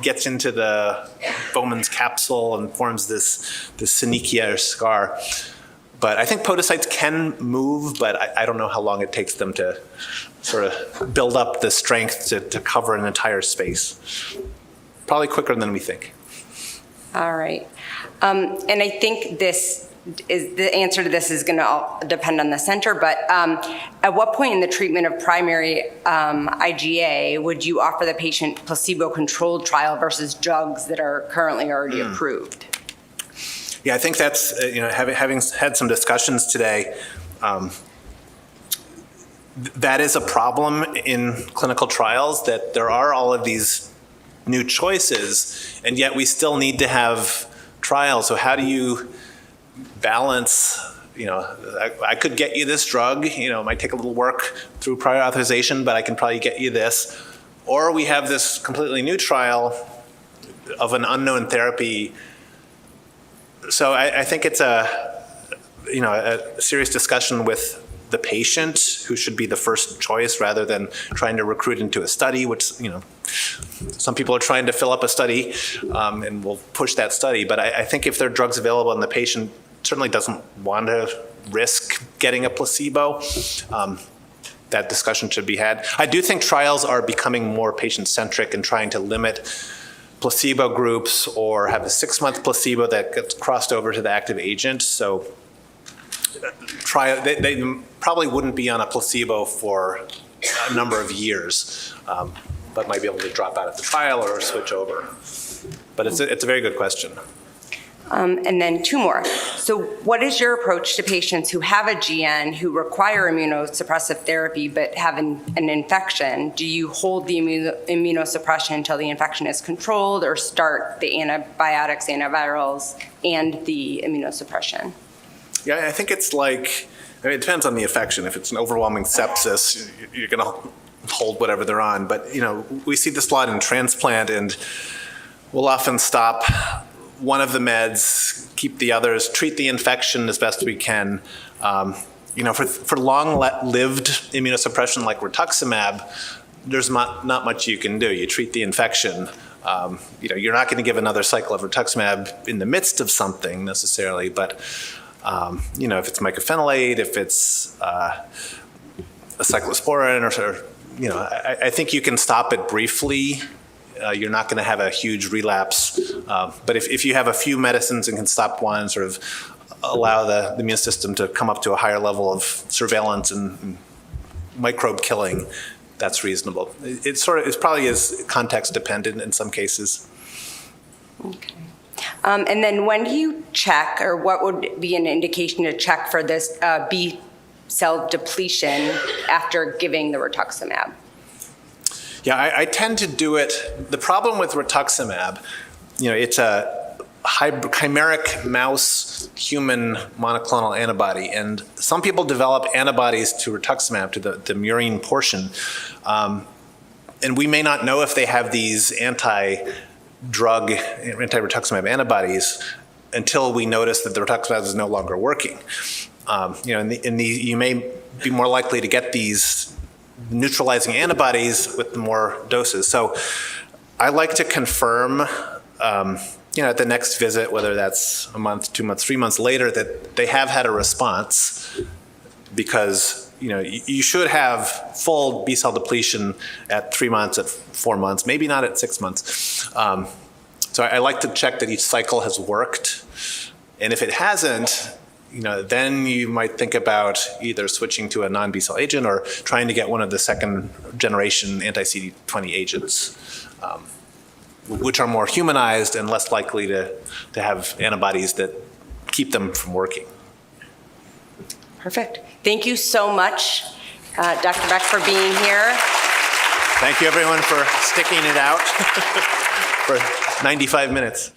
gets into the Bowman's capsule and forms this synechiae or scar. But I think podocytes can move, but I don't know how long it takes them to sort of build up the strength to cover an entire space. Probably quicker than we think. All right. And I think the answer to this is going to depend on the center, but at what point in the treatment of primary IgA would you offer the patient placebo-controlled trial versus drugs that are currently already approved? Yeah, I think that's, having had some discussions today, that is a problem in clinical trials, that there are all of these new choices, and yet we still need to have trials. So how do you balance, I could get you this drug, it might take a little work through prior authorization, but I can probably get you this. Or we have this completely new trial of an unknown therapy. So I think it's a serious discussion with the patient, who should be the first choice, rather than trying to recruit into a study, which, some people are trying to fill up a study and will push that study. But I think if there are drugs available and the patient certainly doesn't want to risk getting a placebo, that discussion should be had. I do think trials are becoming more patient-centric and trying to limit placebo groups, or have a 6-month placebo that gets crossed over to the active agent. So they probably wouldn't be on a placebo for a number of years, but might be able to drop out of the trial or switch over. But it's a very good question. And then 2 more. So what is your approach to patients who have a GN who require immunosuppressive therapy but have an infection? Do you hold the immunosuppression until the infection is controlled, or start the antibiotics, antivirals, and the immunosuppression? Yeah, I think it's it depends on the infection. If it's an overwhelming sepsis, you're going to hold whatever they're on. But, we see this a lot in transplant, and we'll often stop one of the meds, keep the others, treat the infection as best we can. For long-lived immunosuppression like rituximab, there's not much you can do. You treat the infection. You're not going to give another cycle of rituximab in the midst of something necessarily, but if it's mycophenolate, if it's a cyclosporin, or I think you can stop it briefly. You're not going to have a huge relapse. But if you have a few medicines and can stop one, sort of allow the immune system to come up to a higher level of surveillance and microbe killing, that's reasonable. It probably is context dependent in some cases. Okay. And then when do you check, or what would be an indication to check for this B cell depletion after giving the rituximab? Yeah, I tend to do it. The problem with rituximab, it's a chimeric mouse human monoclonal antibody, and some people develop antibodies to rituximab, to the murine portion, and we may not know if they have these anti-rituximab antibodies until we notice that the rituximab is no longer working. You may be more likely to get these neutralizing antibodies with more doses. So I like to confirm, at the next visit, whether that's a month, 2 months, 3 months later, that they have had a response, because you should have full B cell depletion at 3 months, at 4 months, maybe not at 6 months. So I like to check that each cycle has worked, and if it hasn't, then you might think about either switching to a non-B cell agent or trying to get one of the 2nd generation anti-CD20 agents, which are more humanized and less likely to have antibodies that keep them from working. Perfect. Thank you so much, Dr. Beck, for being here. Thank you, everyone, for sticking it out for 95 minutes.